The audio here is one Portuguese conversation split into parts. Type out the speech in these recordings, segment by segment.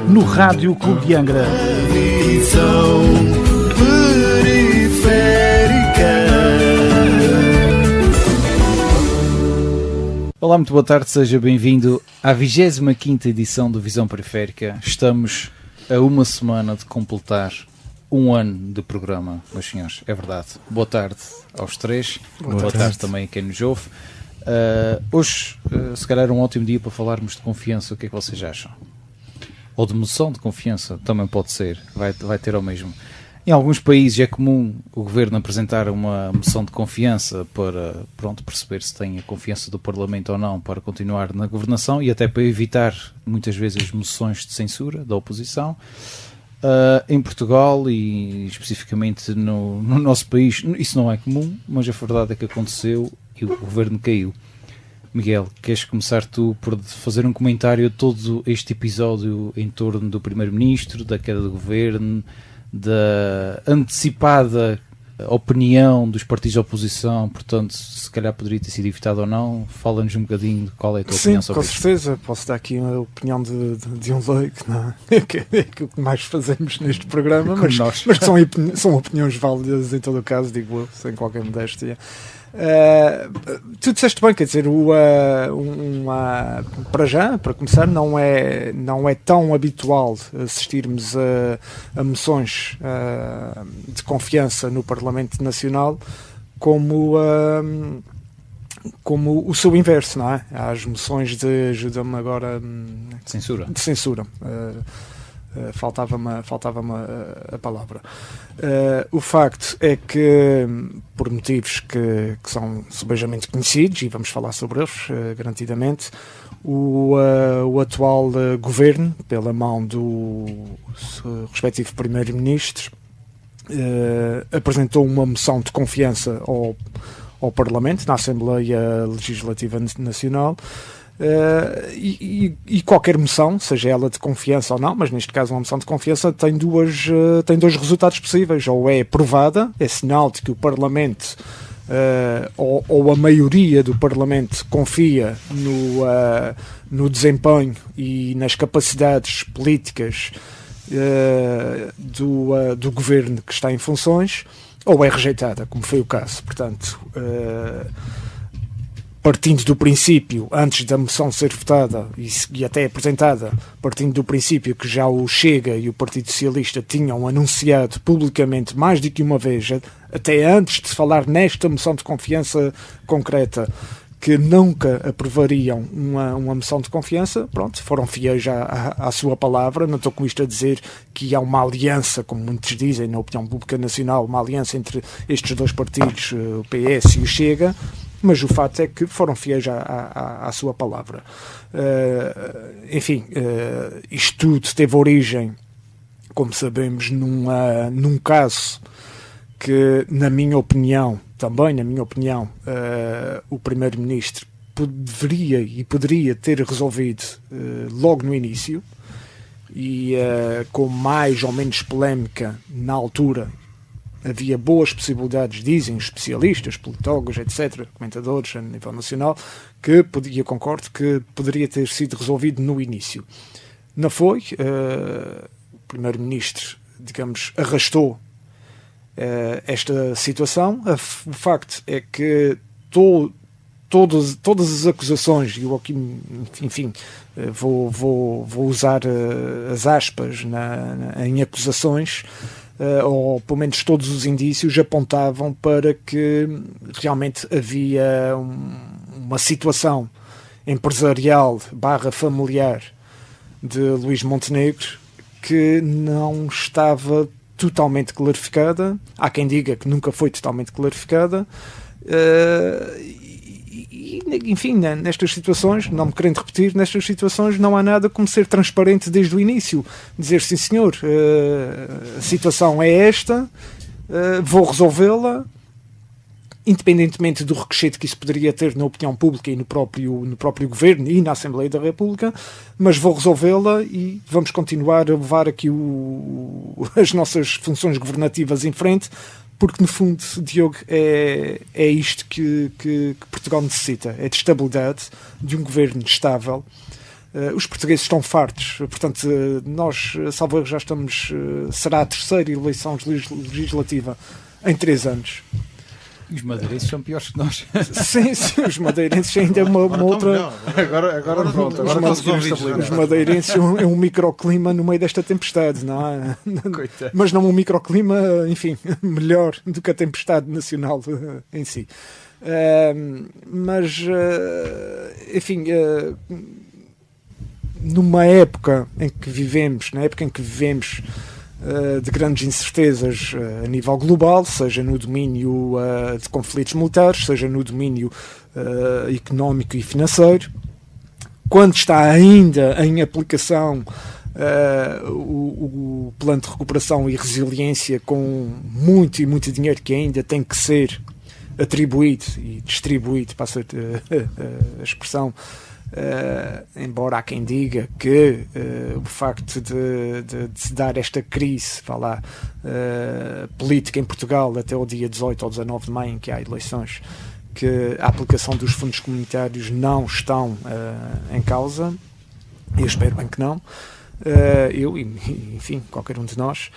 no Rádio Clube de Angra. Visão periférica. Olá, muito boa tarde, seja bem-vindo à 25ª edição do Visão Periférica. Estamos a uma semana de completar um ano de programa, meus senhores, é verdade. Boa tarde aos três, boa tarde também a quem nos ouve. Hoje, se calhar é um ótimo dia para falarmos de confiança. O que é que vocês acham? Ou de moção de confiança, também pode ser, vai ter ao mesmo. Em alguns países é comum o governo apresentar uma moção de confiança para perceber se tem a confiança do Parlamento ou não para continuar na governação e até para evitar muitas vezes as moções de censura da oposição. Em Portugal e especificamente no nosso país isso não é comum, mas a verdade é que aconteceu e o governo caiu. Miguel, queres começar tu por fazer um comentário a todo este episódio em torno do Primeiro-Ministro, da queda do governo, da antecipada opinião dos partidos de oposição, portanto, se calhar poderia ter sido evitado ou não? Fala-nos um bocadinho de qual é a tua opinião sobre isso. Sim, com certeza. Posso dar aqui a opinião de um leigo, não é? Que é o que mais fazemos neste programa, mas são opiniões válidas em todo o caso, digo eu, sem qualquer modéstia. Tu disseste bem, quer dizer, para começar, não é tão habitual assistirmos a moções de confiança no Parlamento Nacional como o seu inverso, não é? Há as moções de, ajuda-me agora, de censura. Faltava-me a palavra. O facto é que, por motivos que são subejamente conhecidos, e vamos falar sobre eles garantidamente, o atual governo, pela mão do respectivo primeiro-ministro, apresentou uma moção de confiança ao Parlamento, na Assembleia Legislativa Nacional. E qualquer moção, seja ela de confiança ou não, mas neste caso uma moção de confiança tem dois resultados possíveis: ou é aprovada, é sinal de que o Parlamento ou a maioria do Parlamento confia no desempenho e nas capacidades políticas do governo que está em funções, ou é rejeitada, como foi o caso. Portanto, partindo do princípio, antes da moção ser votada e até apresentada, partindo do princípio que já o Chega e o Partido Socialista tinham anunciado publicamente mais do que uma vez, até antes de se falar nesta moção de confiança concreta, que nunca aprovariam uma moção de confiança, pronto, foram fiéis à sua palavra. Não estou com isto a dizer que há uma aliança, como muitos dizem na opinião pública nacional, uma aliança entre estes dois partidos, o PS e o Chega, mas o fato é que foram fiéis à sua palavra. Isto tudo teve origem, como sabemos, num caso que, na minha opinião, o Primeiro-Ministro deveria e poderia ter resolvido logo no início, e com mais ou menos polémica na altura. Havia boas possibilidades, dizem os especialistas, politólogos, etc., comentadores a nível nacional, que eu concordo que poderia ter sido resolvido no início. Não foi. O Primeiro-Ministro, digamos, arrastou esta situação. O facto é que todas as acusações, e eu aqui, enfim, vou usar as aspas em acusações, ou pelo menos todos os indícios apontavam para que realmente havia uma situação empresarial / familiar de Luís Montenegro que não estava totalmente clarificada. Há quem diga que nunca foi totalmente clarificada. Enfim, nestas situações, não me querendo repetir, nestas situações não há nada como ser transparente desde o início. Dizer, sim senhor, a situação é esta, vou resolvê-la, independentemente do ricochete que isso poderia ter na opinião pública e no próprio governo e na Assembleia da República, mas vou resolvê-la e vamos continuar a levar aqui as nossas funções governativas em frente, porque no fundo, Diogo, é isto que Portugal necessita, é de estabilidade, de um governo estável, Os portugueses estão fartos, portanto, nós, salvo erro, já estamos. Será a terceira eleição legislativa em 3 anos. E os madeirenses são piores que nós. Sim, os madeirenses ainda é uma outra. Agora pronto, agora Os madeirenses é um microclima no meio desta tempestade, não é? Mas não um microclima, enfim, melhor do que a tempestade nacional em si. Mas, enfim. Numa época em que vivemos, de grandes incertezas a nível global, seja no domínio de conflitos militares, seja no domínio económico e financeiro, quando está ainda em aplicação o plano de recuperação e resiliência com muito dinheiro que ainda tem que ser atribuído e distribuído, passa a expressão. Embora há quem diga que o facto de se dar esta crise política em Portugal até o dia 18 ou 19 de maio, em que há eleições, que a aplicação dos fundos comunitários não estão em causa. Eu espero bem que não. Eu e, enfim, qualquer um de nós.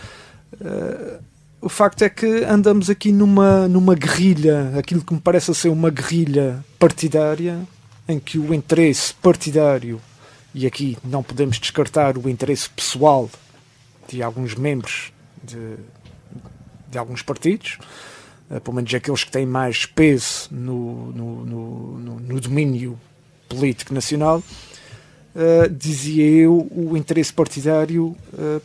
O facto é que andamos aqui numa guerrilha, aquilo que me parece ser uma guerrilha partidária, em que o interesse partidário, e aqui não podemos descartar o interesse pessoal de alguns membros de alguns partidos, pelo menos aqueles que têm mais peso no domínio político nacional, dizia eu, o interesse partidário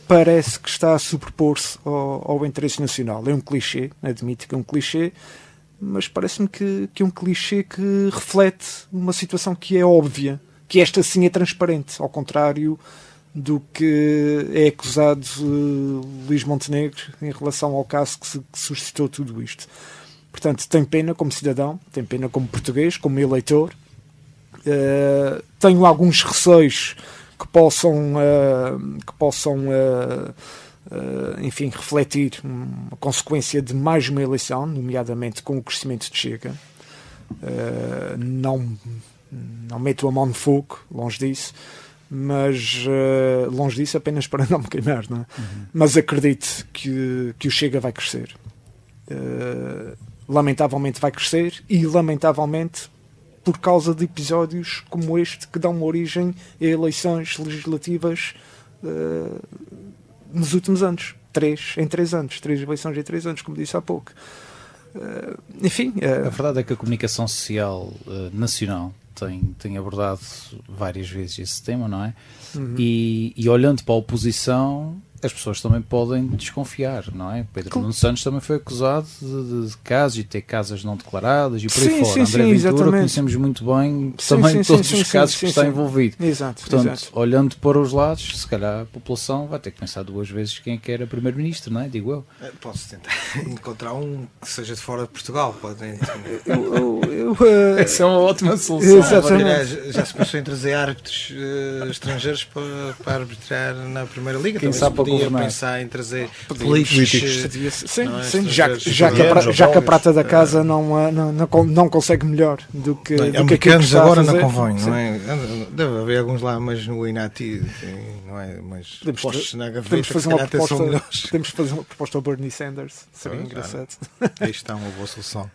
parece que está a sobrepor-se ao interesse nacional. É um clichê, admito que é um clichê, mas parece-me que é um clichê que reflete uma situação que é óbvia, que esta sim é transparente, ao contrário do que é acusado Luís Montenegro em relação ao caso que suscitou tudo isto. Portanto, tenho pena como cidadão, tenho pena como português, como eleitor. Tenho alguns receios que possam enfim, refletir uma consequência de mais uma eleição, nomeadamente com o crescimento de Chega. Não meto a mão no fogo, longe disso, mas longe disso apenas para não me queimar, não é? Mas acredito que o Chega vai crescer. Lamentavelmente vai crescer, e lamentavelmente por causa de episódios como este que dão origem a eleições legislativas nos últimos anos, 3 eleições em 3 anos, como disse há pouco. Enfim, a verdade é que a comunicação social nacional tem abordado várias vezes esse tema, não é? E olhando para a oposição, as pessoas também podem desconfiar, não é? Pedro Nuno Santos também foi acusado de casos e ter casas não declaradas e por aí fora. André Ventura, exatamente. Conhecemos muito bem também todos os casos que está envolvido. Exato, portanto, olhando para os lados, se calhar a população vai ter que pensar 2 vezes quem é que era primeiro-ministro, não é? Digo eu. Posso tentar encontrar um que seja de fora de Portugal. Essa é uma ótima solução. Já se pensou em trazer árbitros estrangeiros para arbitrar na Primeira Liga. Quem Também sabe se podia pensar em trazer políticos. Já que a prata da casa não consegue melhor do que americanos agora não convém, não é? Deve haver alguns lá, mas no INATI, não é? Mas postos na gaveta, podemos fazer uma proposta ao Bernie Sanders, seria engraçado. Aí está uma boa solução.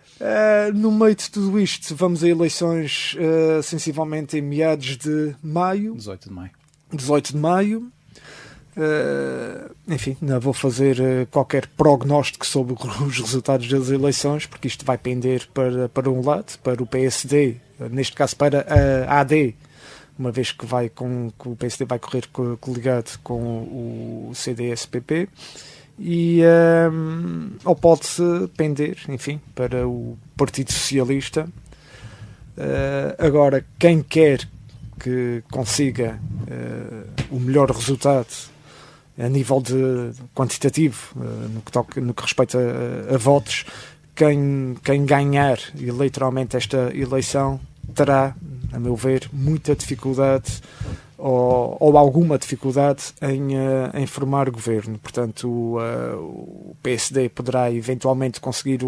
No meio de tudo isto, vamos a eleições sensivelmente em meados de maio. 18 de maio. Enfim, não vou fazer qualquer prognóstico sobre os resultados das eleições, porque isto vai pender para um lado, para o PSD, neste caso para a AD, uma vez que o PSD vai correr coligado com o CDS-PP, ou pode-se pender, enfim, para o Partido Socialista. Agora, quem quer que consiga o melhor resultado a nível de quantitativo, no que respeita a votos, quem ganhar eleitoralmente esta eleição terá, a meu ver, muita dificuldade ou alguma dificuldade em formar governo. Portanto, o PSD poderá eventualmente conseguir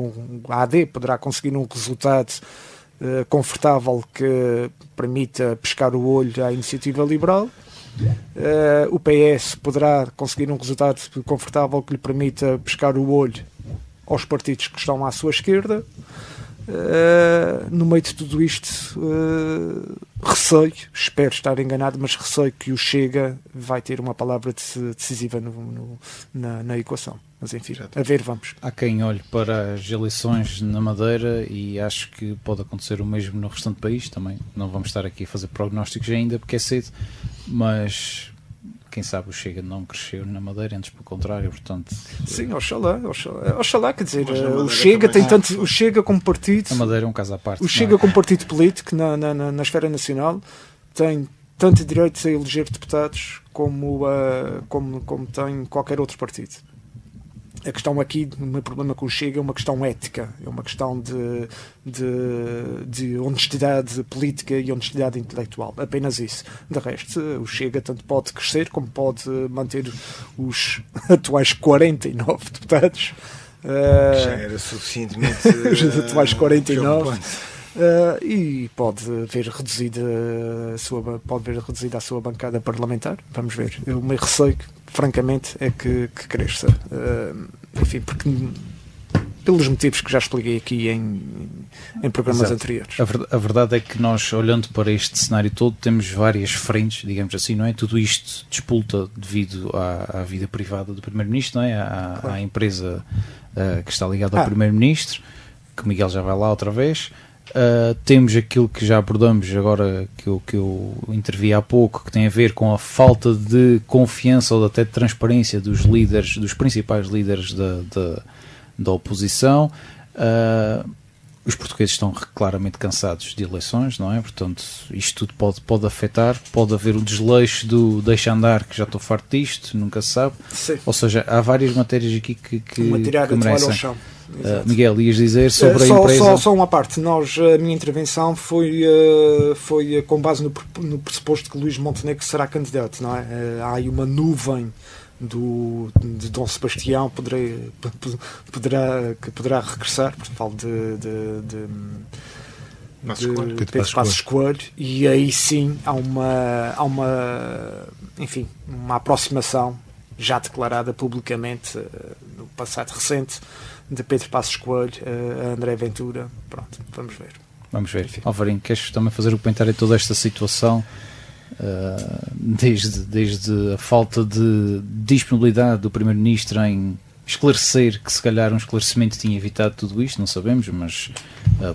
a AD poderá conseguir um resultado confortável que permita pescar o olho à iniciativa liberal. O PS poderá conseguir um resultado confortável que lhe permita pescar o olho aos partidos que estão à sua esquerda. No meio de tudo isto, receio, espero estar enganado, mas receio que o Chega vai ter uma palavra decisiva na equação. Mas enfim, a ver, vamos. Há quem olhe para as eleições na Madeira e acho que pode acontecer o mesmo no restante do país também. Não vamos estar aqui a fazer prognósticos ainda porque é cedo, mas quem sabe o Chega não cresceu na Madeira, antes pelo contrário, portanto... Sim, oxalá, quer dizer, o Chega tem tanto, o Chega como partido... A Madeira é um caso à parte. O Chega como partido político na esfera nacional tem tanto direitos a eleger deputados como tem qualquer outro partido. A questão aqui, o meu problema com o Chega é uma questão ética, é uma questão de honestidade política e honestidade intelectual, apenas isso. De resto, o Chega tanto pode crescer como pode manter os atuais 49 deputados. Já era suficientemente os atuais 49. E pode ver reduzida a sua bancada parlamentar. Vamos ver. O meu receio, francamente, é que cresça. Enfim, porque pelos motivos que já expliquei aqui em programas anteriores. A verdade é que nós, olhando para este cenário todo, temos várias frentes, digamos assim, não é? Tudo isto disputa devido à vida privada do Primeiro-Ministro, não é? À empresa que está ligada ao Primeiro-Ministro, que o Miguel já vai lá outra vez. Temos aquilo que já abordamos agora, que eu intervi há pouco, que tem a ver com a falta de confiança ou até de transparência dos líderes, dos principais líderes da oposição. Os portugueses estão claramente cansados de eleições, não é? Portanto, isto tudo pode afetar, pode haver um desleixo do deixa andar, que já estou farto disto, nunca se sabe. Sim. Ou seja, há várias matérias aqui que merecem. Ao chão. Miguel, ias dizer sobre a empresa? Só uma parte. A minha intervenção foi com base no pressuposto que Luís Montenegro será candidato, não é? Há aí uma nuvem de Dom Sebastião que poderá regressar, porque falo de Pedro Passos Coelho, e aí sim há uma aproximação já declarada publicamente no passado recente de Pedro Passos Coelho a André Ventura. Pronto, vamos ver. Vamos ver. Alvarinho, queres também fazer o comentário de toda esta situação, desde a falta de disponibilidade do Primeiro-Ministro em esclarecer, que se calhar um esclarecimento tinha evitado tudo isto, não sabemos, mas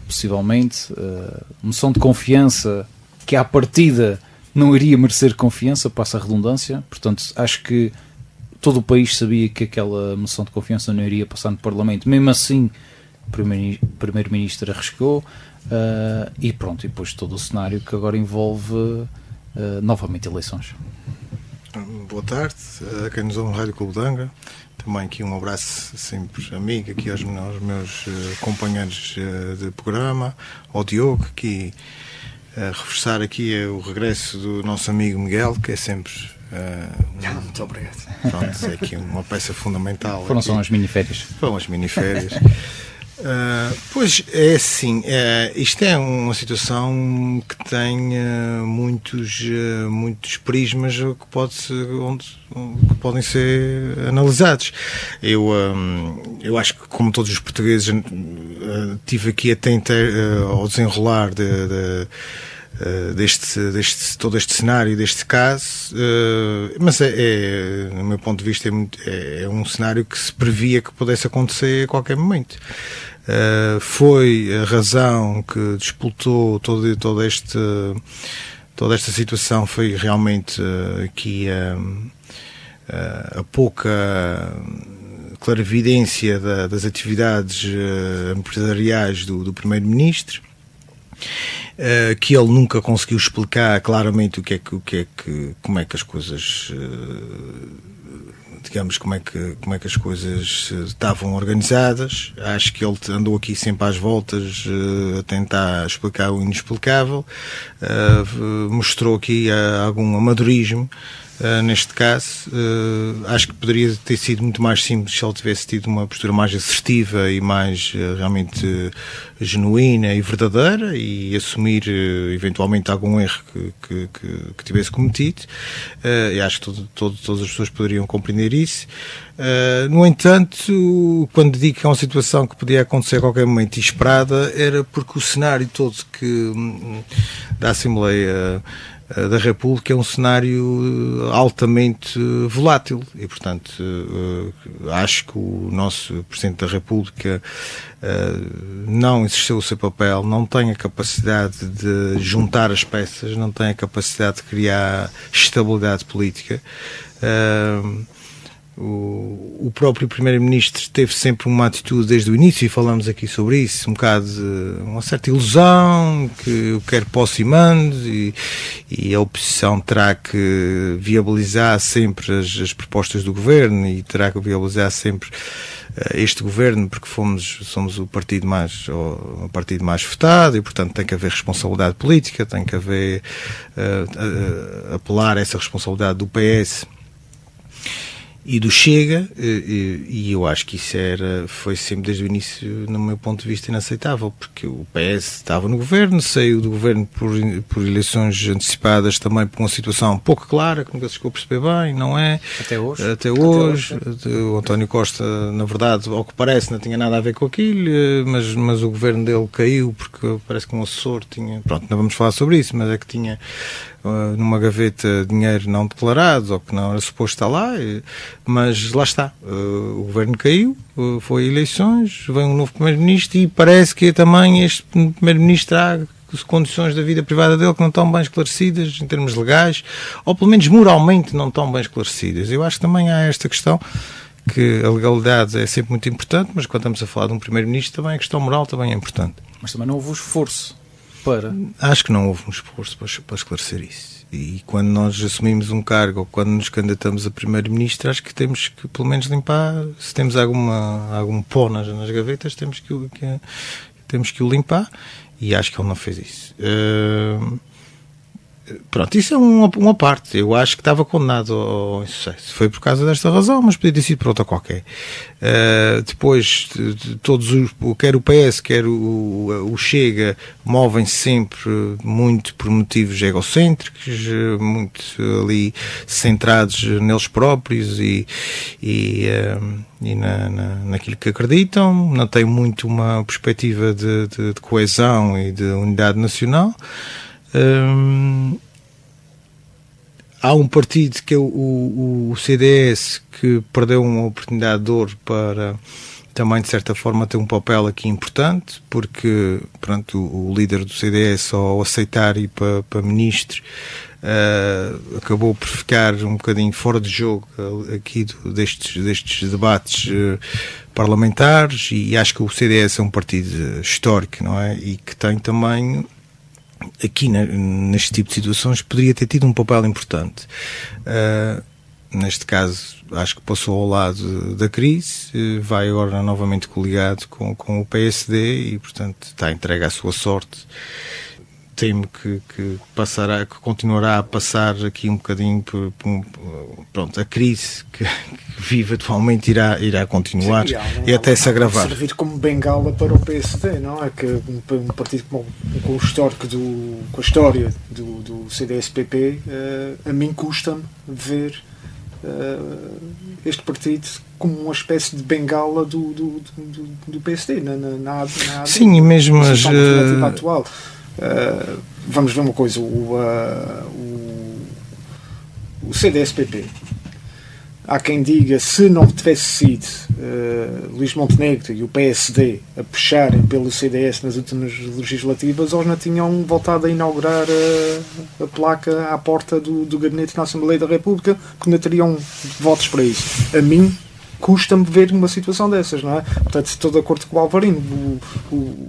possivelmente noção de confiança que à partida não iria merecer confiança, passa a redundância. Portanto, acho que todo o país sabia que aquela moção de confiança não iria passar no Parlamento. Mesmo assim, o Primeiro-Ministro arriscou e pronto, e depois todo o cenário que agora envolve novamente eleições. Boa tarde a quem nos ouve no Rádio Clube de Angra. Também aqui um abraço sempre amigo aqui aos meus companheiros de programa, ao Diogo, que reforçar aqui o regresso do nosso amigo Miguel, que é sempre... muito obrigado. Pronto, é aqui uma peça fundamental. Foram só as miniférias. Foram as miniférias. Pois é assim, isto é uma situação que tem muitos prismas que podem ser analisados. Eu acho que, como todos os portugueses, tive aqui até ao desenrolar todo este cenário, deste caso, mas no meu ponto de vista é um cenário que se previa que pudesse acontecer a qualquer momento. Foi a razão que disputou toda esta situação, foi realmente aqui a pouca clarividência das atividades empresariais do Primeiro-Ministro, que ele nunca conseguiu explicar claramente como é que as coisas digamos, como é que as coisas estavam organizadas. Acho que ele andou aqui sempre às voltas a tentar explicar o inexplicável. Mostrou aqui algum amadorismo. Neste caso, acho que poderia ter sido muito mais simples se ele tivesse tido uma postura mais assertiva e mais realmente genuína e verdadeira, e assumir eventualmente algum erro que tivesse cometido. E acho que todas as pessoas poderiam compreender isso. No entanto, quando digo que é uma situação que podia acontecer a qualquer momento e esperada, era porque o cenário todo da Assembleia da República é um cenário altamente volátil e, portanto, acho que o nosso Presidente da República não exerceu o seu papel, não tem a capacidade de juntar as peças, não tem a capacidade de criar estabilidade política. O próprio Primeiro-Ministro teve sempre uma atitude desde o início, e falamos aqui sobre isso, um bocado de uma certa ilusão, que eu quero posse e mando, e a oposição terá que viabilizar sempre as propostas do Governo, e terá que viabilizar sempre este Governo, porque somos o partido mais votado, e portanto tem que haver responsabilidade política, tem que haver apelar a essa responsabilidade do PS e do Chega, e eu acho que isso foi sempre desde o início, no meu ponto de vista, inaceitável, porque o PS estava no Governo, saiu do Governo por eleições antecipadas, também por uma situação pouco clara, que nunca se chegou a perceber bem, não é? Até hoje. O António Costa, na verdade, ao que parece, não tinha nada a ver com aquilo, mas o Governo dele caiu, porque parece que um assessor tinha... Pronto, não vamos falar sobre isso, mas é que tinha numa gaveta dinheiro não declarado, ou que não era suposto estar lá, mas lá está, o Governo caiu, foi eleições, vem um novo Primeiro-Ministro, e parece que também este Primeiro-Ministro há condições da vida privada dele que não estão bem esclarecidas em termos legais, ou pelo menos moralmente não estão bem esclarecidas. Eu acho que também há esta questão, que a legalidade é sempre muito importante, mas quando estamos a falar de um Primeiro-Ministro, também a questão moral também é importante. Mas também não houve um esforço para... Acho que não houve um esforço para esclarecer isso. E quando nós assumimos um cargo, ou quando nos candidatamos a Primeiro-Ministro, acho que temos que pelo menos limpar, se temos algum pó nas gavetas, temos que o limpar, e acho que ele não fez isso. Pronto, isso é uma parte. Eu acho que estava condenado ao insucesso. Foi por causa desta razão, mas podia ter sido por outra qualquer. Depois, quer o PS, quer o Chega, movem-se sempre muito por motivos egocêntricos, muito ali centrados neles próprios e naquilo que acreditam. Não tem muito uma perspectiva de coesão e de unidade nacional. Há um partido que é o CDS, que perdeu uma oportunidade de ouro para também de certa forma ter um papel aqui importante, porque pronto, o líder do CDS, ao aceitar ir para ministro, acabou por ficar um bocadinho fora de jogo aqui destes debates parlamentares, e acho que o CDS é um partido histórico, não é? E que tem também aqui neste tipo de situações poderia ter tido um papel importante. Neste caso acho que passou ao lado da crise, vai agora novamente coligado com o PSD, e portanto está entregue à sua sorte. Temo que continuará a passar aqui um bocadinho pronto, a crise que vive atualmente irá continuar. Sim, e até se agravar. Servir como bengala para o PSD, não é? Que um partido com o histórico com a história do CDS-PP, a mim custa-me ver este partido como uma espécie de bengala do PSD na sim, e mesmo as atual. Vamos ver uma coisa, o CDS-PP, há quem diga, se não tivesse sido Luís Montenegro e o PSD a puxarem pelo CDS nas últimas legislativas, eles não tinham voltado a inaugurar a placa à porta do gabinete na Assembleia da República, porque não teriam votos para isso. A mim custa-me ver uma situação dessas, não é? Portanto, estou de acordo com o Alvarino.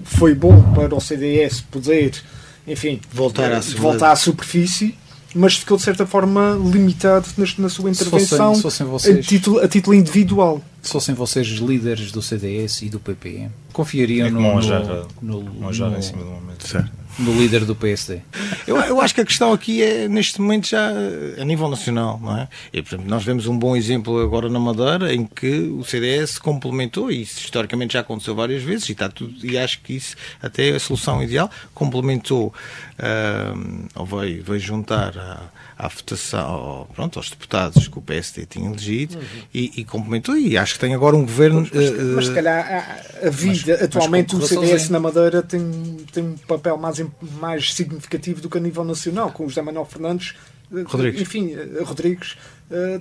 Foi bom para o CDS poder, enfim, voltar à superfície, mas ficou de certa forma limitado na sua intervenção se fossem vocês, a título individual. Se fossem vocês líderes do CDS e do PP, confiariam em cima do momento, certo? No líder do PSD? Eu acho que a questão aqui é, neste momento, já a nível nacional, não é? E, por exemplo, nós vemos um bom exemplo agora na Madeira, em que o CDS complementou, e isso historicamente já aconteceu várias vezes, e, está tudo, e acho que isso até é a solução ideal, complementou, ou veio juntar à votação, aos deputados que o PSD tinha elegido, e complementou, e acho que tem agora um governo... Mas se calhar a vida, atualmente o CDS na Madeira tem um papel mais significativo do que a nível nacional, com o José Manuel Fernandes, Rodrigues,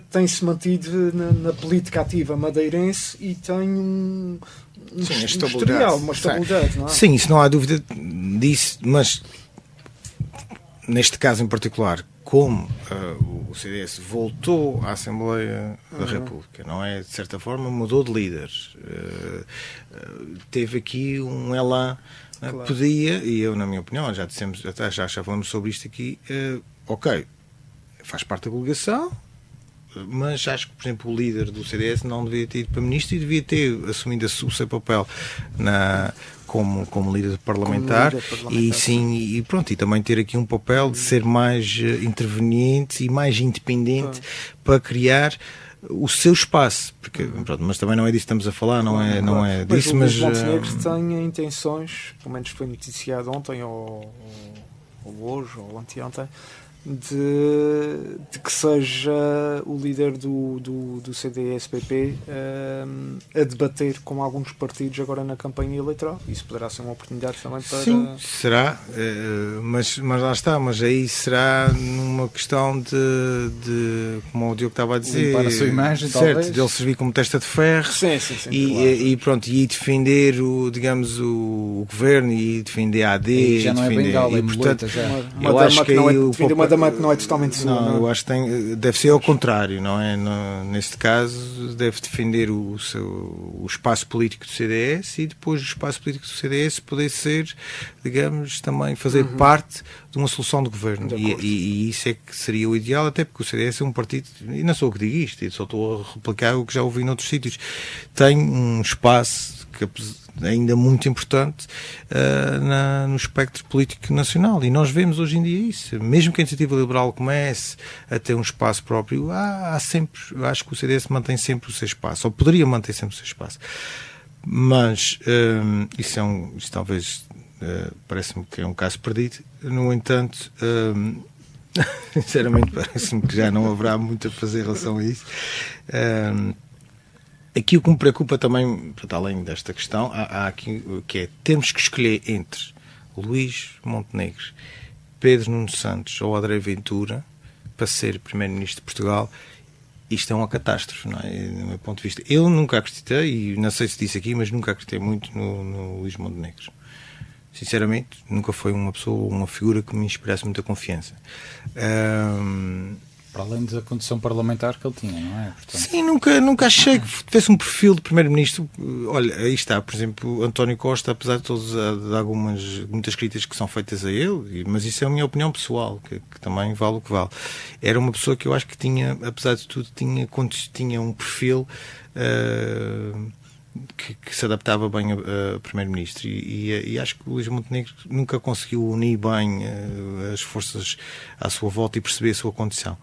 tem-se mantido na política ativa madeirense e tem uma estabilidade, não é? Sim, isso não há dúvida disso, mas neste caso em particular, como o CDS voltou à Assembleia da República, não é? De certa forma mudou de líderes, teve aqui um elan. Claro. Podia, e eu, na minha opinião, já falamos sobre isto aqui, ok, faz parte da coligação, mas acho que, por exemplo, o líder do CDS não devia ter ido para ministro e devia ter assumido o seu papel como líder parlamentar, e pronto, e também ter aqui um papel de ser mais interveniente e mais independente para criar o seu espaço, porque, pronto, mas também não é disso que estamos a falar, não é disso, mas... O Montenegro tem intenções, pelo menos foi noticiado ontem, ou hoje, ou anteontem, de que seja o líder do CDS-PP a debater com alguns partidos agora na campanha eleitoral. Isso poderá ser uma oportunidade também para... Sim, será, mas lá está, mas aí será numa questão de como o Diogo estava a dizer, limpar a sua imagem, certo, talvez, de ele servir como testa de ferro, sim, e pronto, e defender o governo e defender a AD, e já não defender, é bengala, e portanto eu acho que uma dama que não é totalmente sua, não é? Eu acho que deve ser ao contrário, não é? Neste caso, deve defender o espaço político do CDS e depois o espaço político do CDS poder ser, digamos, também fazer parte de uma solução de governo. E isso é que seria o ideal, até porque o CDS é um partido, e não sou eu que digo isto, só estou a replicar o que já ouvi noutros sítios, tem um espaço que ainda muito importante no espectro político nacional, e nós vemos hoje em dia isso, mesmo que a iniciativa liberal comece a ter um espaço próprio, há sempre, eu acho que o CDS mantém sempre o seu espaço, ou poderia manter sempre o seu espaço, mas isso talvez parece-me que é um caso perdido. No entanto, sinceramente parece-me que já não haverá muito a fazer em relação a isso. Aqui o que me preocupa também, além desta questão, há aqui que é, temos que escolher entre Luís Montenegro, Pedro Nuno Santos ou André Ventura para ser Primeiro-Ministro de Portugal. Isto é uma catástrofe, não é? Do meu ponto de vista. Eu nunca acreditei, e não sei se disse aqui, mas nunca acreditei muito no Luís Montenegro. Sinceramente, nunca foi uma pessoa, uma figura que me inspirasse muita confiança. Para além da condição parlamentar que ele tinha, não é? Portanto... Sim, nunca achei que tivesse um perfil de Primeiro-Ministro. Olha, aí está, por exemplo, António Costa, apesar de muitas críticas que são feitas a ele, mas isso é a minha opinião pessoal, que também vale o que vale. Era uma pessoa que eu acho que tinha, apesar de tudo, tinha um perfil que se adaptava bem a Primeiro-Ministro, e acho que o Luís Montenegro nunca conseguiu unir bem as forças à sua volta e perceber a sua condição.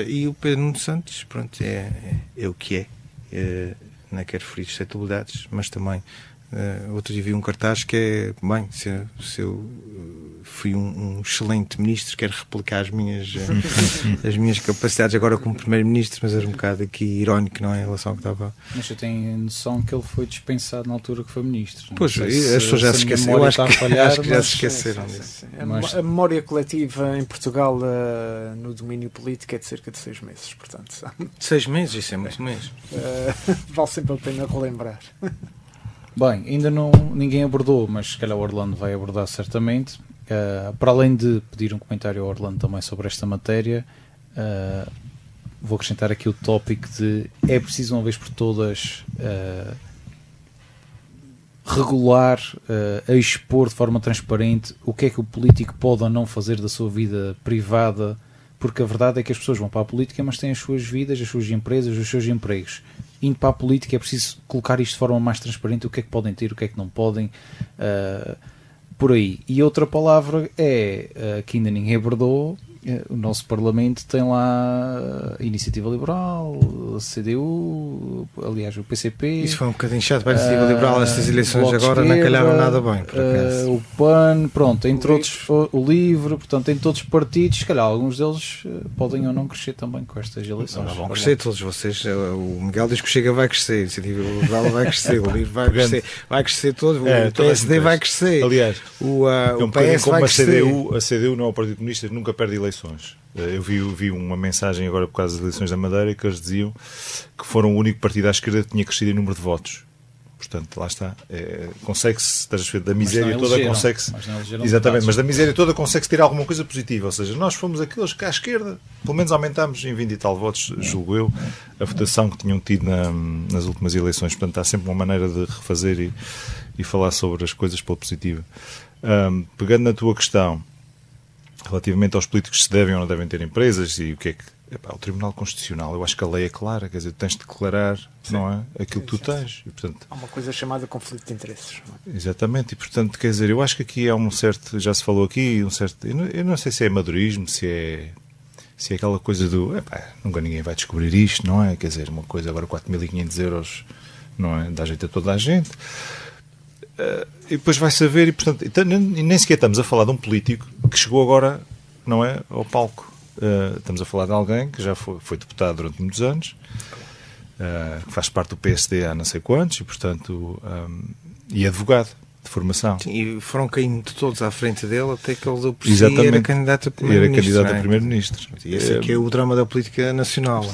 E o Pedro Nuno Santos, pronto, é o que é. Não quero ferir suscetibilidades, mas também outro dia vi um cartaz que é, bem, se eu fui um excelente ministro, quero replicar as minhas capacidades agora como Primeiro-Ministro, mas era um bocado aqui irónico, não é, em relação ao que estava... Mas eu tenho noção que ele foi dispensado na altura que foi Ministro. Pois, as pessoas já se esqueceram, acho que já se esqueceram disso. A memória coletiva em Portugal no domínio político é de cerca de 6 meses, portanto... 6 meses? Isso é muito mesmo. Vale sempre a pena relembrar. Bem, ainda ninguém abordou, mas se calhar o Orlando vai abordar certamente. Para além de pedir um comentário ao Orlando também sobre esta matéria, vou acrescentar aqui o tópico de é preciso uma vez por todas regular, a expor de forma transparente o que é que o político pode ou não fazer da sua vida privada, porque a verdade é que as pessoas vão para a política, mas têm as suas vidas, as suas empresas, os seus empregos. Indo para a política é preciso colocar isto de forma mais transparente, o que é que podem ter, o que é que não podem, por aí. E outra palavra é, que ainda ninguém abordou, o nosso Parlamento tem lá a Iniciativa Liberal, a CDU, aliás o PCP. Isso foi um bocadinho chato para a Iniciativa Liberal, estas eleições Bloco agora não calharam nada bem, por acaso. o PAN, pronto, entre outros, o LIVRE, portanto, entre todos os partidos, se calhar alguns deles podem ou não crescer também com estas eleições. Não vão crescer todos vocês. O Miguel diz que o Chega vai crescer, a Iniciativa Liberal vai crescer, o LIVRE vai crescer todo, o PSD vai crescer. Aliás, o um PS como vai a crescer. CDU não é o Partido Comunista, nunca perde eleições. Eu vi uma mensagem agora por causa das eleições da Madeira que eles diziam que foram o único partido à esquerda que tinha crescido em número de votos. Portanto, lá está. Consegue-se, estás a ver, da miséria toda consegue-se. Exatamente, mas da miséria toda consegue-se tirar alguma coisa positiva. Ou seja, nós fomos aqueles que à esquerda, pelo menos aumentámos em 20 e tal votos, julgo eu, a votação que tinham tido nas últimas eleições. Portanto, há sempre uma maneira de refazer e falar sobre as coisas pela positiva. Pegando na tua questão, relativamente aos políticos se devem ou não devem ter empresas e o que é que... o Tribunal Constitucional, eu acho que a lei é clara, quer dizer, tens de declarar, não é? Aquilo que tu tens. E, portanto, há uma coisa chamada conflito de interesses. Não é? Exatamente, e portanto, quer dizer, eu acho que aqui há um certo, já se falou aqui, um certo, eu não sei se é amadorismo, se é aquela coisa do, nunca ninguém vai descobrir isto, não é? Quer dizer, uma coisa agora 4.500 euros, não é? Dá jeito a toda a gente. E depois vai saber, e portanto, nem sequer estamos a falar de um político que chegou agora, não é, ao palco. Estamos a falar de alguém que já foi deputado durante muitos anos, que faz parte do PSD há não sei quantos, e portanto, e advogado de formação. Sim, e foram caindo todos à frente dele até que ele deu por si e era candidato a primeiro-ministro. E esse aqui é o drama da política nacional.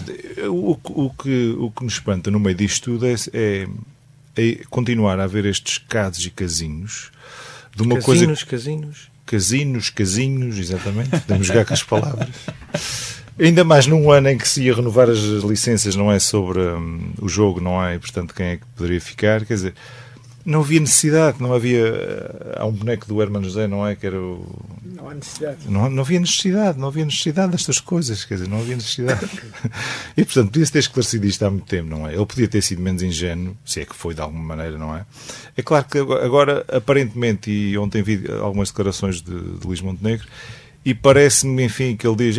O que nos espanta no meio disto tudo é continuar a haver estes casos e casinhos de uma Casinhos, exatamente. Podemos jogar com as palavras. Ainda mais num ano em que se ia renovar as licenças, não é, sobre o jogo, não é? E, portanto, quem é que poderia ficar? Quer dizer, não havia necessidade, não havia... Há um boneco do Hermano José, não é? Que era o... Não há necessidade. Não havia necessidade destas coisas, quer dizer, não havia necessidade. E, portanto, podia-se ter esclarecido isto há muito tempo, não é? Ele podia ter sido menos ingênuo, se é que foi de alguma maneira, não é? É claro que agora, aparentemente, e ontem vi algumas declarações de Luís Montenegro, e parece-me, que ele diz,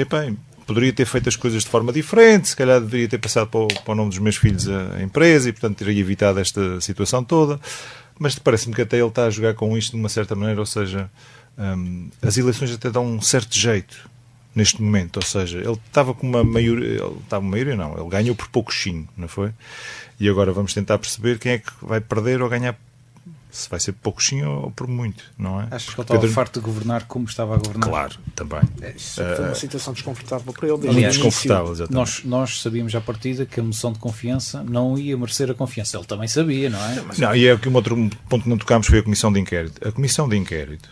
poderia ter feito as coisas de forma diferente, se calhar deveria ter passado para o nome dos meus filhos a empresa e, portanto, teria evitado esta situação toda. Mas parece-me que até ele está a jogar com isto de uma certa maneira, ou seja, as eleições até dão um certo jeito neste momento, ou seja, ele estava com uma maioria, ele ganhou por pouquinho, não foi? E agora vamos tentar perceber quem é que vai perder ou ganhar, se vai ser pouquinho ou por muito, não é? Acho que ele estava farto de governar como estava a governar. Claro, também. Isso foi uma situação desconfortável para ele. Muito desconfortável, exatamente. Nós sabíamos à partida que a moção de confiança não ia merecer a confiança. Ele também sabia, não é? Não, e é que um outro ponto que não tocámos foi a comissão de inquérito. A comissão de inquérito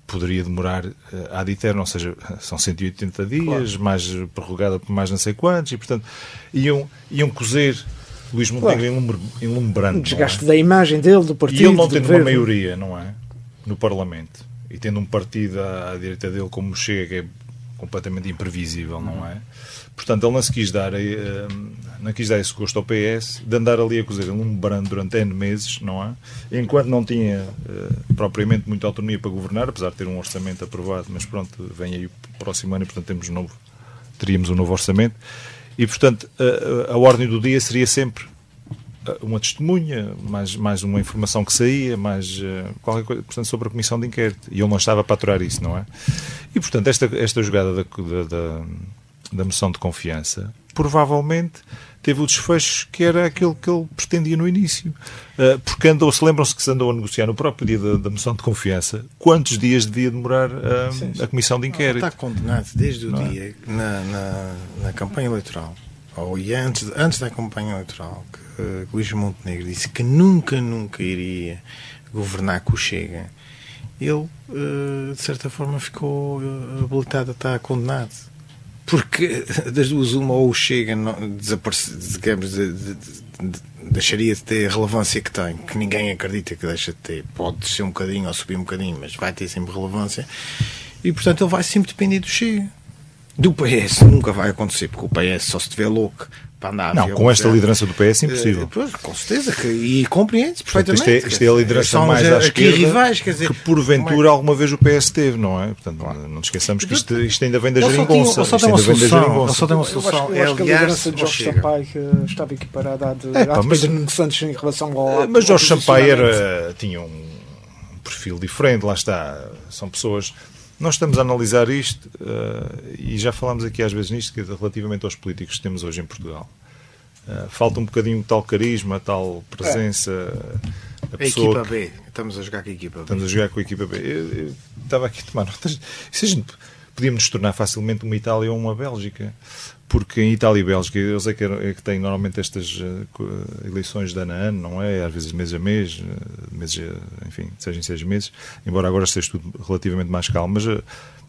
poderia demorar ad eterno, ou seja, são 180 dias, claro, mais prorrogada por mais não sei quantos, e portanto iam cozer Luís Montenegro enlumbrando. O desgaste da imagem dele, do partido. E ele não tendo uma maioria, não é? No Parlamento. E tendo um partido à direita dele como Chega, que é completamente imprevisível, não é? Portanto, ele não quis dar esse gosto ao PS de andar ali a cozer enlumbrando durante N meses, não é? Enquanto não tinha propriamente muita autonomia para governar, apesar de ter um orçamento aprovado, mas pronto, vem aí o próximo ano e portanto teríamos um novo orçamento. E, portanto, a ordem do dia seria sempre uma testemunha, mais uma informação que saía, mais qualquer coisa, portanto, sobre a comissão de inquérito. E ele não estava para aturar isso, não é? E, portanto, esta jogada da moção de confiança provavelmente teve o desfecho que era aquilo que ele pretendia no início. Porque lembram-se que se andou a negociar no próprio dia da moção de confiança quantos dias devia demorar a comissão de inquérito. Está condenado desde o dia na campanha eleitoral, e antes da campanha eleitoral, que Luís Montenegro disse que nunca iria governar com o Chega. Ele, de certa forma, ficou habilitado a estar condenado. Porque das duas, uma, ou Chega digamos, deixaria de ter a relevância que tem, que ninguém acredita que deixa de ter. Pode descer um bocadinho ou subir um bocadinho, mas vai ter sempre relevância. E, portanto, ele vai sempre depender do Chega. Do PS nunca vai acontecer, porque o PS só se estiver louco para andar. Não, com esta liderança do PS é impossível. Pois, com certeza, e compreende-se perfeitamente. Isto é a liderança mais à esquerda rivais, quer dizer, que porventura alguma vez o PS teve, não é? Portanto, não te esqueçamos que isto ainda vem da geringonça. Ele só tem uma solução. Eu acho que a liderança de Jorge Sampaio estava equiparada à de Pedro Nuno Santos em relação ao... Mas Jorge Sampaio tinha um perfil diferente, lá está. São pessoas... Nós estamos a analisar isto e já falámos aqui às vezes nisto, que relativamente aos políticos que temos hoje em Portugal. Falta um bocadinho de tal carisma, tal presença. A equipa B. Estamos a jogar com a equipa B. Estamos a jogar com a equipa B. Eu estava aqui a tomar notas. Podíamos nos tornar facilmente uma Itália ou uma Bélgica. Porque em Itália e Bélgica, eu sei que têm normalmente estas eleições de ano a ano, não é? Às vezes mês a mês, enfim, de 6 em 6 meses, embora agora esteja tudo relativamente mais calmo.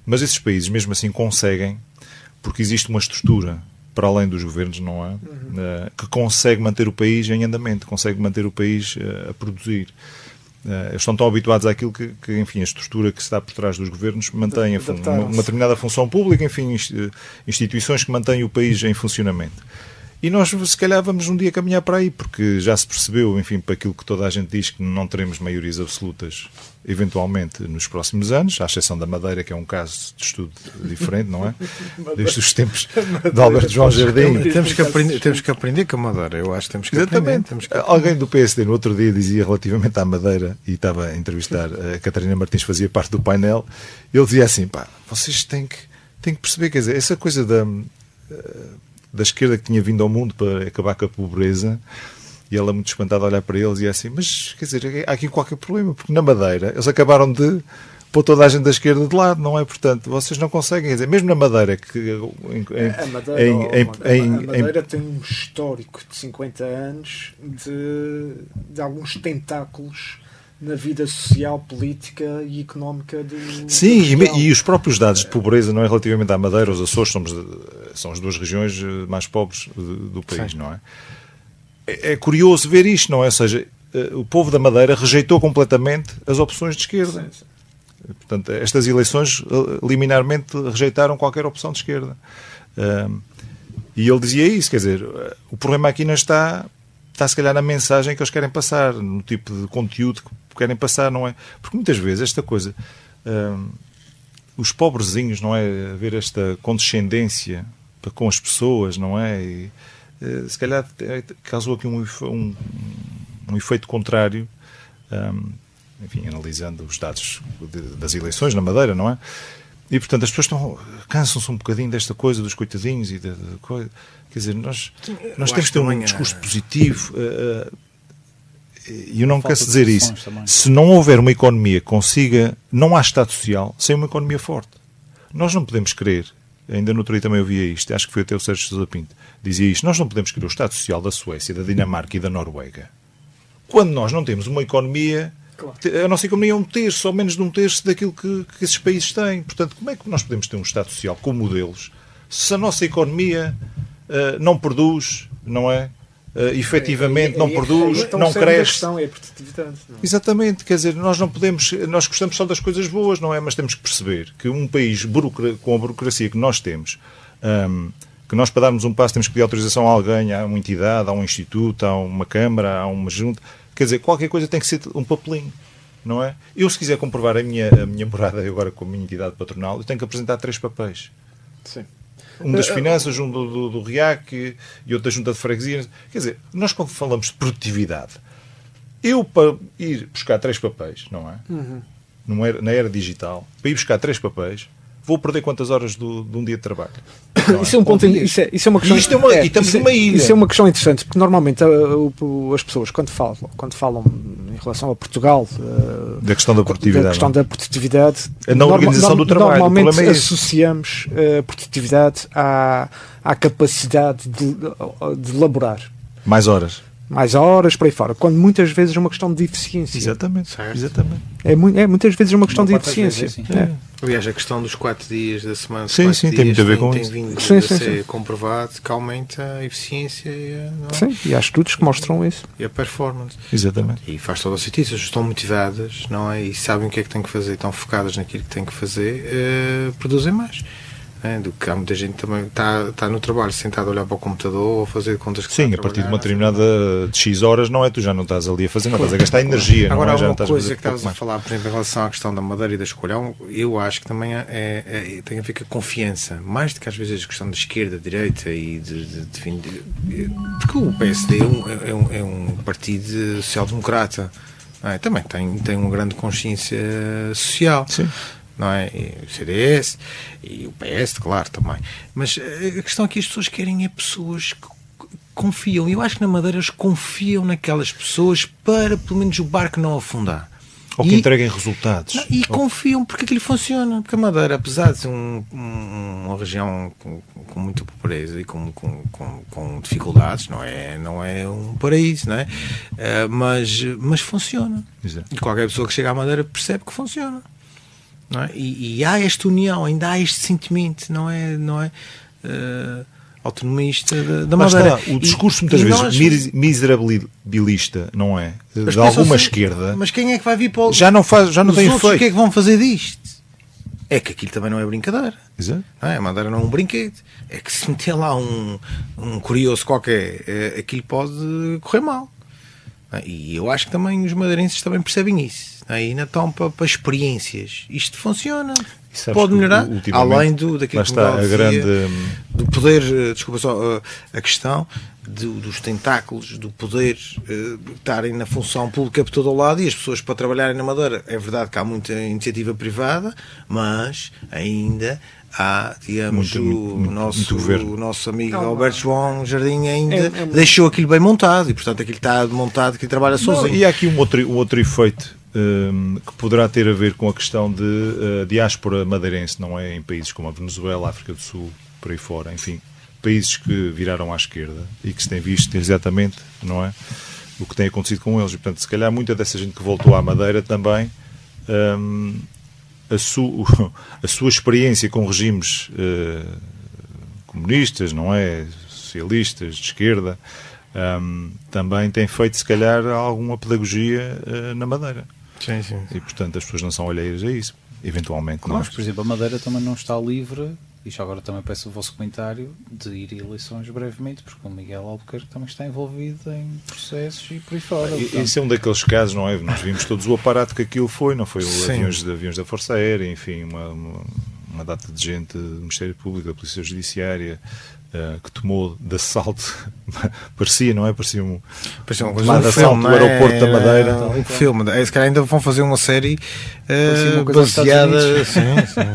Mas esses países, mesmo assim, conseguem, porque existe uma estrutura, para além dos governos, não é? Que consegue manter o país em andamento, consegue manter o país a produzir. Eles estão tão habituados àquilo que, enfim, a estrutura que está por trás dos governos mantém uma determinada função pública, enfim, instituições que mantêm o país em funcionamento. E nós, se calhar, vamos um dia caminhar para aí, porque já se percebeu, enfim, para aquilo que toda a gente diz, que não teremos maiorias absolutas, eventualmente, nos próximos anos, à exceção da Madeira, que é um caso de estudo diferente, não é? Desde os tempos de Alberto João Jardim. Temos que aprender com a Madeira, eu acho que temos que aprender. Alguém do PSD no outro dia dizia relativamente à Madeira, e estava a entrevistar a Catarina Martins, fazia parte do painel, ele dizia assim, vocês têm que perceber, quer dizer, essa coisa da esquerda que tinha vindo ao mundo para acabar com a pobreza, e ela muito espantada a olhar para eles e assim, mas quer dizer, há aqui qualquer problema, porque na Madeira eles acabaram de pôr toda a gente da esquerda de lado, não é? Portanto, vocês não conseguem, quer dizer, mesmo na Madeira, que a Madeira tem um histórico de 50 anos de alguns tentáculos na vida social, política e económica do Sim, e os próprios dados de pobreza, não é, relativamente à Madeira, os Açores são as duas regiões mais pobres do país, sim, não é? É curioso ver isto, não é? Ou seja, o povo da Madeira rejeitou completamente as opções de esquerda. Sim, sim. Portanto, estas eleições liminarmente rejeitaram qualquer opção de esquerda. E ele dizia isso, quer dizer, o problema aqui não está se calhar na mensagem que eles querem passar, no tipo de conteúdo que querem passar, não é? Porque muitas vezes esta coisa, os pobrezinhos, não é? Ver esta condescendência com as pessoas, não é? E, se calhar causou aqui um efeito contrário, enfim, analisando os dados das eleições na Madeira, não é? E, portanto, as pessoas cansam-se um bocadinho desta coisa dos coitadinhos e da coisa. Quer dizer, nós temos que ter um discurso positivo. E eu não quero dizer isso. Também. Se não houver uma economia que consiga... Não há Estado Social sem uma economia forte. Nós não podemos querer... Ainda no outro dia também ouvia isto. Acho que foi até o Sérgio Sousa Pinto. Dizia isto. Nós não podemos querer o Estado Social da Suécia, da Dinamarca e da Noruega. Quando nós não temos uma economia... Claro. A nossa economia é 1/3, ou menos de 1/3 daquilo que esses países têm. Portanto, como é que nós podemos ter um Estado Social com modelos se a nossa economia não produz, não é? Efetivamente não produz, não cresce. A questão é a produtividade. Não é? Exatamente, quer dizer, nós não podemos, nós gostamos só das coisas boas, não é? Mas temos que perceber que um país com a burocracia que nós temos, que nós para darmos um passo temos que pedir autorização a alguém, a uma entidade, a um instituto, a uma câmara, a uma junta. Quer dizer, qualquer coisa tem que ser um papelinho, não é? Eu, se quiser comprovar a minha morada, agora com a minha entidade patronal, eu tenho que apresentar 3 papéis. Sim. Um das finanças, um do RIAC e outro da junta de freguesia. Quer dizer, nós quando falamos de produtividade, eu para ir buscar 3 papéis, não é? Uhum. Na era digital, para ir buscar 3 papéis, vou perder quantas horas de um dia de trabalho? Isso é um ponto, isso é uma questão. E estamos numa ilha. Isso é uma questão interessante, porque normalmente as pessoas, quando falam em relação a Portugal, da questão da produtividade, na organização do trabalho, normalmente associamos a produtividade à capacidade de elaborar mais horas. mais horas, por aí fora, quando muitas vezes é uma questão de eficiência. Exatamente. Certo. Exatamente. Muitas vezes é uma questão de Uma parte das eficiência. vezes, sim. Aliás, a questão dos 4 dias da semana, Sim, 4 sim, dias, tem muito a ver com tem isso. vindo Sim, a sim, ser sim. comprovado que aumenta a eficiência não é? Sim, e há estudos que mostram isso. E a performance. Exatamente. E faz todo o sentido, se as pessoas estão motivadas, não é? E sabem o que é que têm que fazer, estão focadas naquilo que têm que fazer, produzem mais. Do que há muita gente também está no trabalho sentado a olhar para o computador ou a fazer contas que Sim, está a partir de trabalhar, uma determinada de X horas, não é? Tu já não estás ali a fazer, não estás a gastar energia. Agora, não é? há Já não uma estás coisa fazer que estavas pouco a falar, por exemplo, em relação à questão da madeira e da escolha, eu acho que também tem a ver com a confiança, mais do que às vezes a questão da esquerda, direita e porque o PSD é um partido social-democrata, não é? Também tem uma grande consciência social. Sim. Não é? E o CDS e o PS, claro, também. Mas a questão aqui, as pessoas querem pessoas que confiam. Eu acho que na Madeira eles confiam naquelas pessoas para pelo menos o barco não afundar. Ou que entreguem resultados. E confiam porque aquilo funciona. Porque a Madeira, apesar de ser uma região com muita pobreza e com dificuldades, não é um paraíso, não é? Mas funciona. Exato. E qualquer pessoa que chega à Madeira percebe que funciona. Não é? E há esta união, ainda há este sentimento, não é autonomista da Lá Madeira. está, o discurso muitas vezes miserabilista, não é? De alguma esquerda, mas quem é que vai vir para o... já não tem outros, o que é efeito. que vão fazer disto? É que aquilo também não é brincadeira. Exato. Não é? A Madeira não é um brinquedo. É que se meter lá um curioso qualquer, aquilo pode correr mal. E eu acho que também os madeirenses também percebem isso. E ainda estão para experiências. Isto funciona. Pode melhorar. Além daquilo que está a grande... do poder, desculpa só, a questão dos tentáculos, do poder estarem na função pública por todo o lado, e as pessoas para trabalharem na Madeira. É verdade que há muita iniciativa privada, mas ainda há, digamos, o nosso amigo Alberto João Jardim ainda deixou aquilo bem montado, e portanto aquilo está montado, que trabalha sozinho. E há aqui um outro efeito que poderá ter a ver com a questão de diáspora madeirense, não é? Em países como a Venezuela, a África do Sul, por aí fora, enfim, países que viraram à esquerda e que se tem visto exatamente, não é? O que tem acontecido com eles. E, portanto, se calhar muita dessa gente que voltou à Madeira também, a sua experiência com regimes comunistas, não é? Socialistas, de esquerda, também tem feito, se calhar, alguma pedagogia na Madeira. Sim. E, portanto, as pessoas não são alheias a isso, eventualmente. Mas, por exemplo, a Madeira também não está livre, e já agora também peço o vosso comentário, de ir a eleições brevemente, porque o Miguel Albuquerque também está envolvido em processos e por aí fora. Esse é um daqueles casos, não é? Nós vimos todos o aparato que aquilo foi, não foi? Sim. Aviões da Força Aérea, enfim, uma data de gente do Ministério Público, da Polícia Judiciária, que tomou de assalto, parecia, não é? Parecia uma coisa de assalto do aeroporto da Madeira. Um filme. Se calhar ainda vão fazer uma série uma coisa baseada.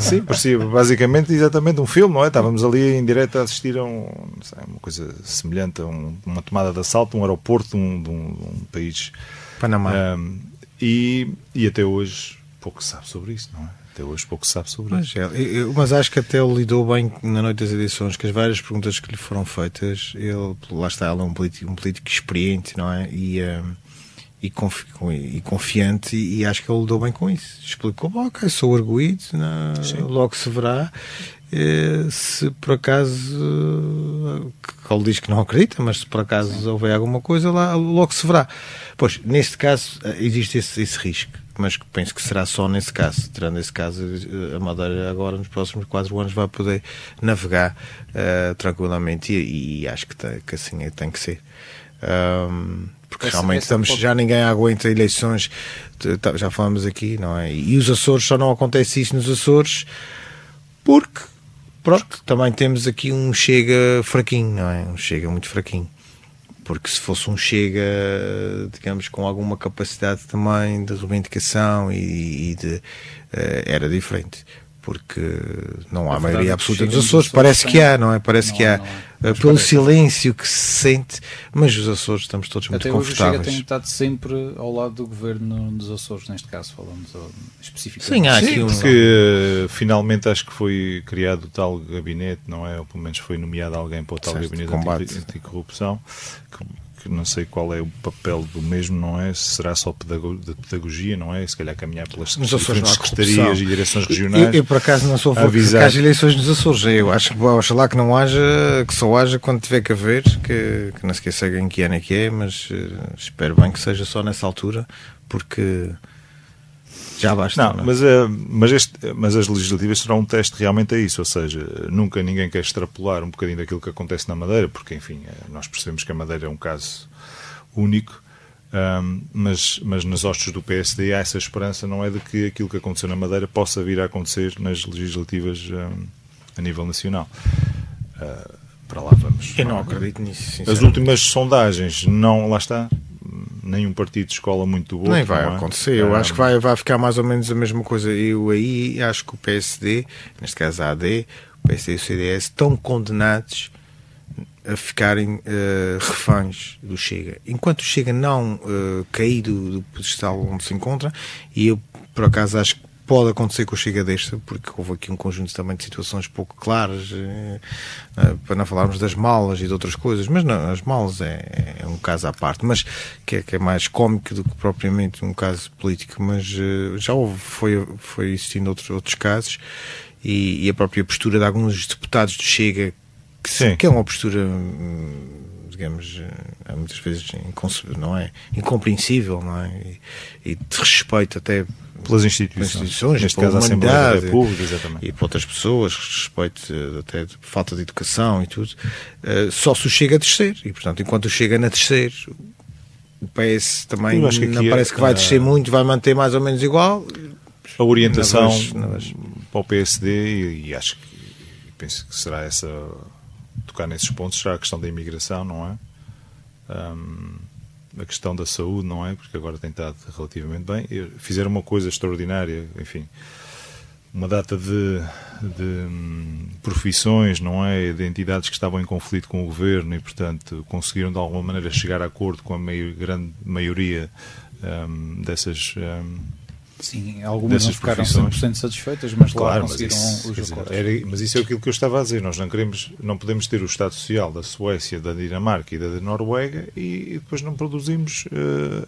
Sim, parecia basicamente exatamente um filme, não é? Estávamos ali em direto a assistir a uma coisa semelhante a uma tomada de assalto, um aeroporto de um país. Panamá. E até hoje pouco se sabe sobre isso, não é? Até hoje pouco se sabe sobre isso. Mas acho que até ele lidou bem na noite das eleições, que as várias perguntas que lhe foram feitas, lá está, ele é um político experiente, não é? E confiante, e acho que ele lidou bem com isso. Explicou, ok, sou arguído, logo se verá. Se por acaso, que ele diz que não acredita, mas se por acaso houver alguma coisa, logo se verá. Pois, neste caso, existe esse risco, mas penso que será só nesse caso. Tirando esse caso, a Madeira agora, nos próximos 4 anos, vai poder navegar tranquilamente, e acho que assim tem que ser. Porque realmente já ninguém aguenta eleições, já falamos aqui, não é? E os Açores, só não acontece isso nos Açores porque, pronto, também temos aqui um Chega fraquinho, não é? Um Chega muito fraquinho. Porque se fosse um Chega, digamos, com alguma capacidade também de reivindicação era diferente. Porque não há maioria absoluta dos Açores. Parece que há, não é? Parece que há. Pelo silêncio que se sente, mas os Açores estamos todos muito confortáveis. Até hoje o Chega tem estado sempre ao lado do governo dos Açores, neste caso, falamos especificamente. Sim, há aqui porque finalmente acho que foi criado o tal gabinete, não é? Ou pelo menos foi nomeado alguém para o tal gabinete anticorrupção, que não sei qual é o papel do mesmo, não é? Será só de pedagogia, não é? Se calhar caminhar pelas Nos Açores diferentes não há secretarias corrupção. e direções regionais. Eu, por acaso, não sou a favor que avisar. haja eleições nos Açores. Eu acho que oxalá que não haja, que só haja quando tiver que haver, que não se esqueça em que ano é que é, mas espero bem que seja só nessa altura, porque já basta. Não, não é? mas as legislativas serão um teste realmente a isso, ou seja, nunca ninguém quer extrapolar um bocadinho daquilo que acontece na Madeira, porque, enfim, nós percebemos que a Madeira é um caso único, mas nas hostes do PSD há essa esperança, não é, de que aquilo que aconteceu na Madeira possa vir a acontecer nas legislativas a nível nacional. Para lá vamos. Eu não acredito nisso, As sinceramente. últimas sondagens, não, lá está, nenhum partido escola muito do outro. Nem vai não é? acontecer. Eu acho que vai ficar mais ou menos a mesma coisa. Eu aí acho que o PSD, neste caso a AD, o PSD e o CDS, estão condenados a ficarem reféns do Chega. Enquanto o Chega não cair do pedestal onde se encontra, e eu por acaso acho que pode acontecer que o Chega deixe, porque houve aqui um conjunto também de situações pouco claras, para não falarmos das malas e de outras coisas, mas não, as malas é um caso à parte, mas que é mais cómico do que propriamente um caso político, mas já foi existindo outros casos, e a própria postura de alguns deputados do Chega, que é uma postura, digamos, muitas vezes não é? Incompreensível, não é? E de respeito até pelas instituições, neste caso a Assembleia da República, e para outras pessoas, respeito até de falta de educação e tudo, só se o Chega a descer, e portanto, enquanto o Chega a descer, o PS também não parece que vai descer muito, vai manter mais ou menos igual. A orientação não vejo. para o PSD, e acho que penso que será essa, tocar nesses pontos, será a questão da imigração, não é? A questão da saúde, não é? Porque agora tem estado relativamente bem. Fizeram uma coisa extraordinária, enfim, uma data de profissões, não é? De entidades que estavam em conflito com o governo e, portanto, conseguiram de alguma maneira chegar a acordo com a grande maioria dessas. Sim, algumas não ficaram profissões. 100% satisfeitas, mas lá Claro, conseguiram mas os isso, acordos. mas isso é aquilo que eu estava a dizer. Nós não podemos ter o Estado Social da Suécia, da Dinamarca e da Noruega e depois não produzimos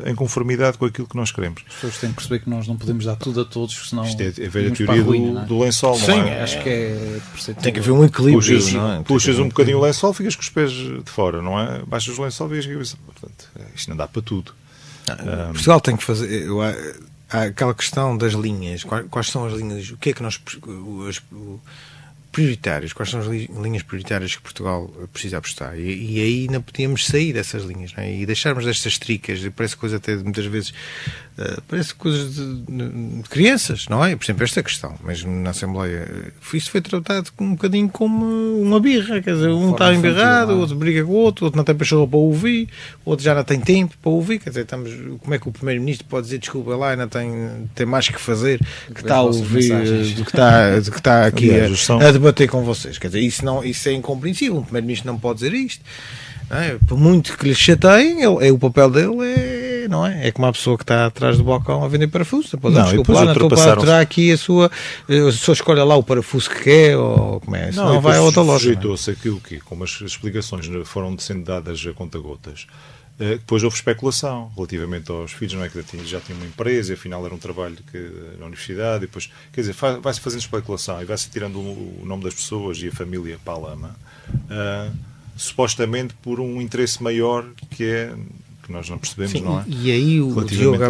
em conformidade com aquilo que nós queremos. As pessoas têm que perceber que nós não podemos dar tudo a todos, senão Isto é a velha vamos para teoria a ruína, do lençol, Sim, não é? acho que é perceptível. Tem que haver um equilíbrio, não é? Puxas um bocadinho o lençol, ficas com os pés de fora, não é? Baixas o lençol e ficas. Portanto, isto não dá para tudo. Portugal tem que fazer. Há aquela questão das linhas. Quais são as linhas? O que é que nós. Prioritários, quais são as linhas prioritárias que Portugal precisa apostar? E aí não podíamos sair dessas linhas, não é? E deixarmos destas tricas, parece coisa até muitas vezes, parece coisas de crianças, não é? Por exemplo, esta questão, mesmo na Assembleia, isto foi tratado um bocadinho como uma birra, quer dizer, um está embirrado, o outro briga com o outro não tem pachorra para ouvir, o outro já não tem tempo para ouvir, quer dizer, como é que o Primeiro-Ministro pode dizer desculpa lá, não tem mais que fazer, que está a ouvir, do que está aqui a debater com vocês, quer dizer, isso é incompreensível. Um Primeiro-Ministro não pode dizer isto, não é? Por muito que lhe chateiem, o papel dele não é? É como a pessoa que está atrás do balcão a vender parafuso. Depois, terá aqui a sua escolha lá o parafuso que quer, ou como é? Não vai a outra loja. Sujeitou-se aquilo que, como as explicações foram sendo dadas a conta-gotas, depois houve especulação relativamente aos filhos, não é? Que já tinha uma empresa e afinal era um trabalho na universidade, e depois, quer dizer, vai-se fazendo especulação e vai-se tirando o nome das pessoas e a família para a lama, supostamente por um interesse maior que nós não percebemos. Sim, não é? E aí o Diogo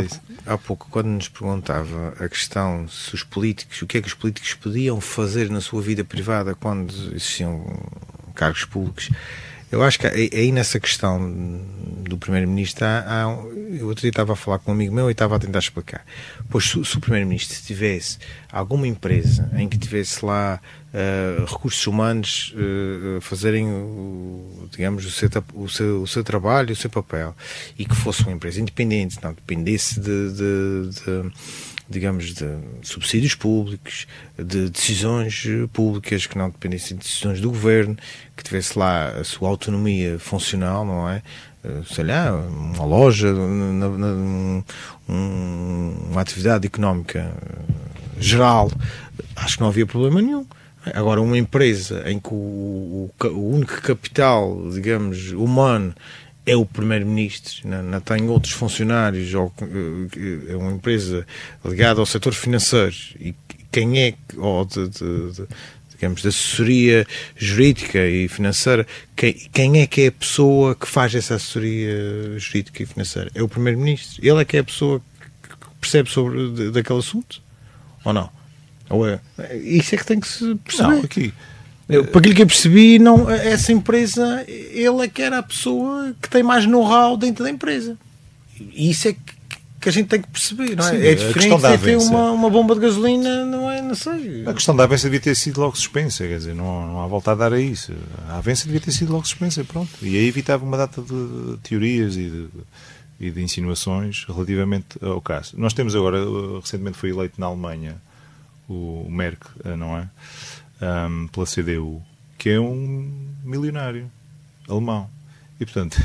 há pouco, quando nos perguntava a questão se os políticos, o que é que os políticos podiam fazer na sua vida privada quando existiam cargos públicos, eu acho que aí nessa questão do Primeiro-Ministro eu outro dia estava a falar com um amigo meu e estava a tentar explicar. Pois se o Primeiro-Ministro tivesse alguma empresa em que tivesse lá recursos humanos fazerem digamos o seu trabalho, o seu papel, e que fosse uma empresa independente, não dependesse digamos, de subsídios públicos, de decisões públicas, que não dependessem de decisões do governo, que tivesse lá a sua autonomia funcional, não é? Sei lá, uma loja, uma atividade económica geral, acho que não havia problema nenhum. Agora, uma empresa em que o único capital, digamos, humano é o primeiro-ministro, não tem outros funcionários, ou é uma empresa ligada ao setor financeiro, e quem é, ou digamos, de assessoria jurídica e financeira, quem é que é a pessoa que faz essa assessoria jurídica e financeira? É o primeiro-ministro. Ele é que é a pessoa que percebe sobre daquele assunto? Ou não? Ou é? Isso é que tem que se perceber. Não, aqui... Para aquilo que eu percebi, não, essa empresa, ele é que era a pessoa que tem mais know-how dentro da empresa. E isso é que a gente tem que perceber, não é? Sim, é diferente de ter avença. uma bomba de gasolina, não é? Não sei. A questão da avença devia ter sido logo suspensa, quer dizer, não há volta a dar a isso. A avença devia ter sido logo suspensa, pronto. E aí evitava uma data de teorias e de insinuações relativamente ao caso. Nós temos agora, recentemente foi eleito na Alemanha o Merck, não é? Pela CDU, que é um milionário alemão. E, portanto,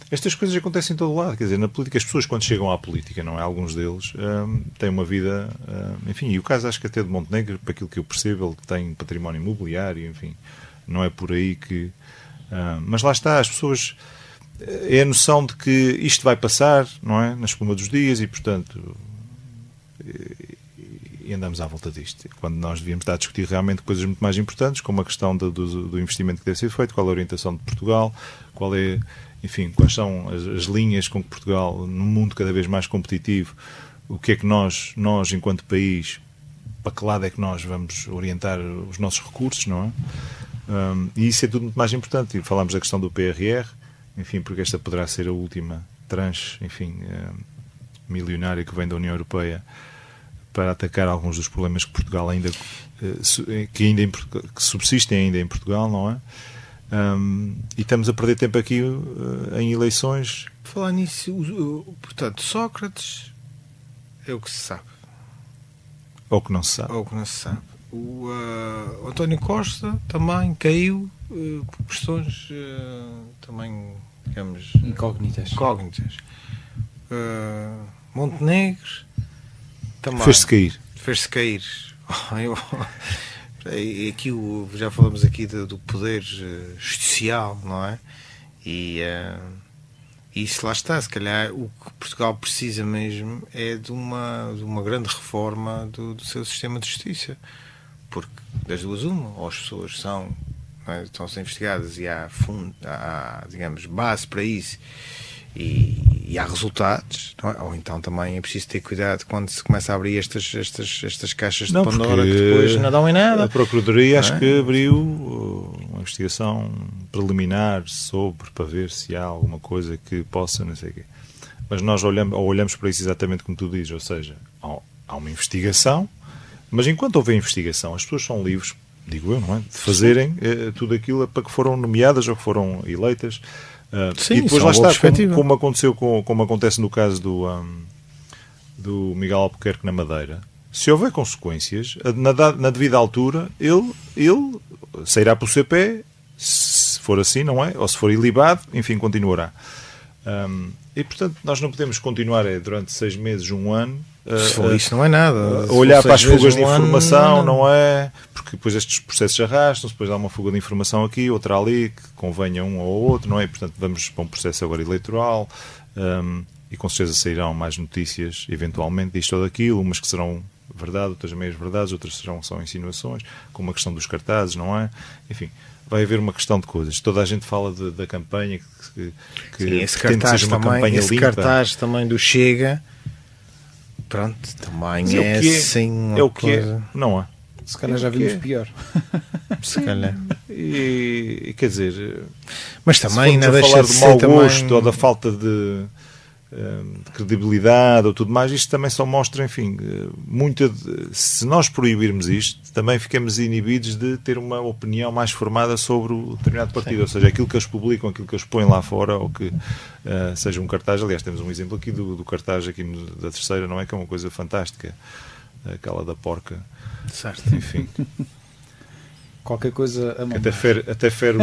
estas coisas acontecem em todo lado. Quer dizer, na política, as pessoas, quando chegam à política, não é? Alguns deles têm uma vida... enfim, e o caso, acho que até de Montenegro, para aquilo que eu percebo, ele tem património imobiliário, enfim, não é por aí que... mas lá está, as pessoas... É a noção de que isto vai passar, não é? Na espuma dos dias e, portanto... E andamos à volta disto. Quando nós devíamos estar a discutir realmente coisas muito mais importantes, como a questão do investimento que deve ser feito, qual é a orientação de Portugal, qual é, enfim, quais são as linhas com que Portugal, num mundo cada vez mais competitivo, o que é que nós enquanto país, para que lado é que nós vamos orientar os nossos recursos, não é? E isso é tudo muito mais importante. E falámos da questão do PRR, enfim, porque esta poderá ser a última tranche, enfim, milionária que vem da União Europeia para atacar alguns dos problemas que Portugal ainda que subsistem ainda em Portugal, não é? E estamos a perder tempo aqui em eleições. Falar nisso, portanto, Sócrates é o que se sabe. Ou que não se sabe. Ou que não se sabe. O António Costa também caiu por questões também, digamos, Incógnitas. Montenegro também. Fez-se cair. Aqui já falamos aqui do poder judicial, não é? E isso lá está. Se calhar o que Portugal precisa mesmo é de uma grande reforma do seu sistema de justiça, porque das duas ou as pessoas estão a ser investigadas e há digamos, base para isso e há resultados, não é? Ou então também é preciso ter cuidado quando se começa a abrir estas caixas de Pandora que depois não dão em nada. A Procuradoria acho que abriu uma investigação preliminar para ver se há alguma coisa que possa, não sei o quê. Mas nós olhamos para isso exatamente como tu dizes, ou seja, há uma investigação, mas enquanto houver investigação, as pessoas são livres, digo eu, não é? De fazerem tudo aquilo para que foram nomeadas ou que foram eleitas. Sim, e depois lá está, como aconteceu, como acontece no caso do Miguel Albuquerque na Madeira, se houver consequências, na devida altura, ele sairá para o CP, se for assim, não é? Ou se for ilibado, enfim, continuará. E portanto, nós não podemos continuar durante 6 meses, 1 ano, isso não é nada. Olhar para as fugas de informação, não é? Porque depois estes processos arrastam-se, depois há uma fuga de informação aqui, outra ali, que convenha um ou outro, não é? Portanto, vamos para um processo agora eleitoral e com certeza sairão mais notícias, eventualmente, disto ou daquilo, umas que serão verdade, outras meias verdades, outras serão só insinuações, como a questão dos cartazes, não é? Enfim, vai haver uma questão de coisas. Toda a gente fala da campanha que sim, esse pretende cartaz ser uma também, campanha esse limpa. cartaz também do Chega, pronto, também Mas é assim uma o que coisa. não é? Se calhar já vimos pior. Se calhar. E quer dizer, mas também se não deixa falar de do ser mau também... gosto ou da falta de credibilidade ou tudo mais, isto também só mostra, enfim, se nós proibirmos isto, também ficamos inibidos de ter uma opinião mais formada sobre o determinado partido. Sim. Ou seja, aquilo que eles publicam, aquilo que eles põem lá fora, ou que seja um cartaz. Aliás, temos um exemplo aqui do cartaz aqui da Terceira, não é? Que é uma coisa fantástica, aquela da porca. Certo. Enfim. Qualquer coisa a até fere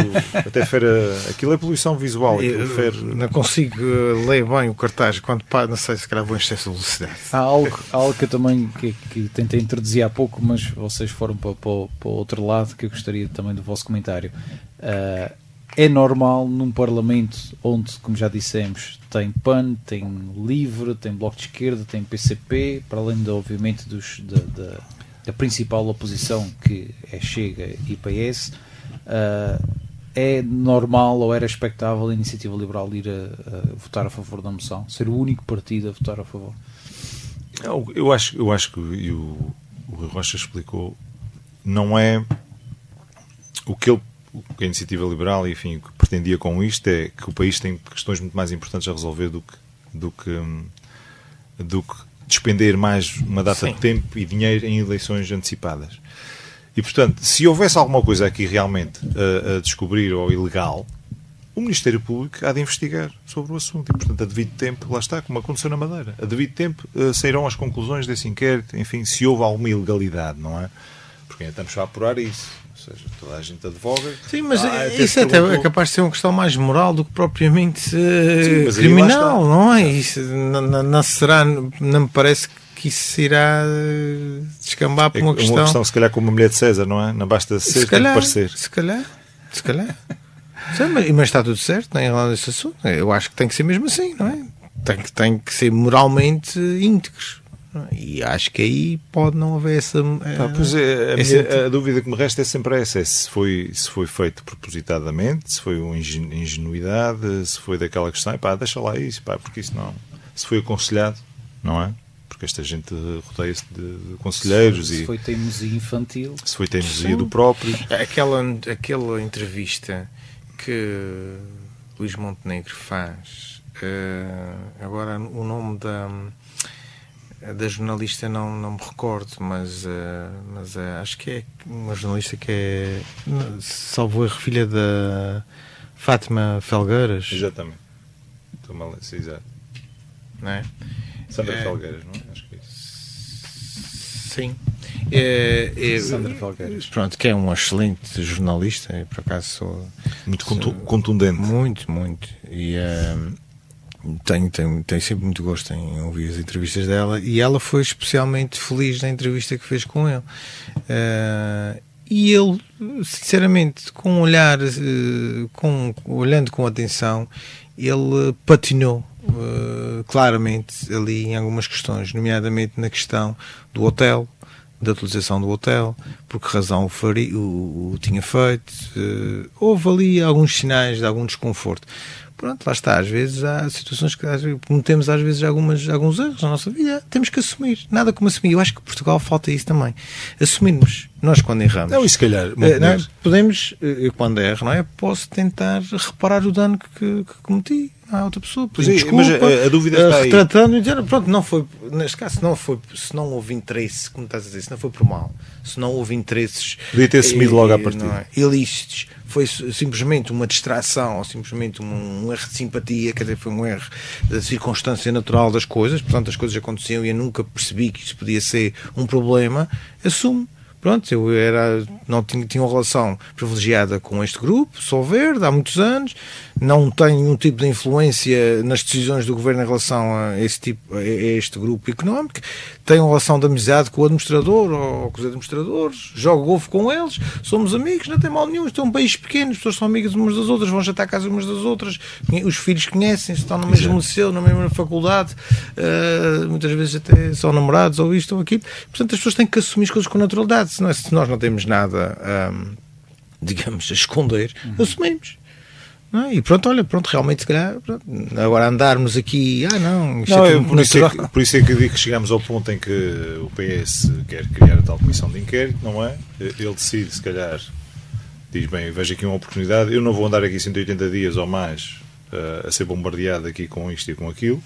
aquilo é poluição visual. Não consigo ler bem o cartaz quando não sei, se calhar vou em excesso de velocidade. Há algo que eu também que tentei introduzir há pouco, mas vocês foram para o outro lado, que eu gostaria também do vosso comentário. é normal num Parlamento onde, como já dissemos, tem PAN, tem LIVRE, tem Bloco de Esquerda, tem PCP, para além, obviamente, da principal oposição, que é Chega e PS, é normal ou era expectável a Iniciativa Liberal ir a votar a favor da moção? Ser o único partido a votar a favor? Eu acho que o Rui Rocha explicou, não é o que a Iniciativa Liberal, enfim, o que pretendia com isto é que o país tem questões muito mais importantes a resolver do que despender mais uma data de tempo e dinheiro em eleições antecipadas. E, portanto, se houvesse alguma coisa aqui realmente a descobrir ou ilegal, o Ministério Público há de investigar sobre o assunto. E, portanto, a devido tempo, lá está, como aconteceu na Madeira, a devido tempo sairão as conclusões desse inquérito, enfim, se houve alguma ilegalidade, não é? Porque ainda estamos a apurar isso. Ou seja, toda a gente advoga. Sim, mas isso é capaz de ser uma questão mais moral do que propriamente criminal, não é? Isso não será, não me parece que isso irá descambar por uma questão. Uma questão, se calhar, como a mulher de César, não é? Não basta ser, tem que parecer. Se calhar. Mas está tudo certo, não é, em relação a esse assunto. Eu acho que tem que ser mesmo assim, não é? Tem que ser moralmente íntegros. E acho que aí pode não haver essa. A dúvida que me resta é sempre essa: se foi feito propositadamente, se foi uma ingenuidade, se foi daquela questão, deixa lá isso, porque isso não. Se foi aconselhado, não é? Porque esta gente rodeia-se de conselheiros. Se foi teimosia infantil. Se foi teimosia do próprio. Aquela entrevista que Luís Montenegro faz, agora o nome da jornalista não me recordo, mas acho que é uma jornalista que é, salvo erro, filha da Fátima Felgueiras. Exatamente. Exato. Não é? Sandra Felgueiras, não é? Acho que é isso. Sim. Sandra Felgueiras. Pronto, que é um excelente jornalista, por acaso sou muito contundente. Muito. E tenho sempre muito gosto em ouvir as entrevistas dela, e ela foi especialmente feliz na entrevista que fez com ele. E ele, sinceramente, com um olhar, olhando com atenção, ele patinou claramente ali em algumas questões, nomeadamente na questão do hotel, da utilização do hotel, por que razão o tinha feito. Houve ali alguns sinais de algum desconforto. Pronto, lá está, às vezes há situações que cometemos às vezes alguns erros na nossa vida, temos que assumir, nada como assumir. Eu acho que Portugal falta isso também, assumirmos, nós quando erramos. Não, e se calhar, podemos, eu quando erro, não é? Posso tentar reparar o dano que cometi à outra pessoa, pedir desculpa, mas a dúvida está aí. Retratando e dizer, pronto, não foi, neste caso, se não houve interesse, como estás a dizer, se não foi por mal, se não houve interesses, podia ter assumido logo à partida, ilícitos, foi simplesmente uma distração ou simplesmente um erro de simpatia, quer dizer, foi um erro da circunstância natural das coisas, portanto as coisas aconteciam e eu nunca percebi que isso podia ser um problema, assumo. Pronto, eu não tinha uma relação privilegiada com este grupo, Solverde, há muitos anos, não tenho nenhum tipo de influência nas decisões do governo em relação a este grupo económico, tenho uma relação de amizade com o administrador ou com os administradores, jogo golfe com eles, somos amigos, não tem mal nenhum, isto é um país pequeno, as pessoas são amigas umas das outras, vão jantar à casa umas das outras, os filhos conhecem-se, estão no mesmo liceu, na mesma faculdade, muitas vezes até são namorados ou isto ou aquilo, portanto as pessoas têm que assumir as coisas com naturalidade. Se nós não temos nada, digamos, a esconder, assumimos. Não é? E pronto, realmente, se calhar, agora andarmos aqui, por isso é que eu digo que chegamos ao ponto em que o PS quer criar a tal comissão de inquérito, não é? Ele decide, se calhar, diz, bem, vejo aqui uma oportunidade, eu não vou andar aqui 180 dias ou mais a ser bombardeado aqui com isto e com aquilo.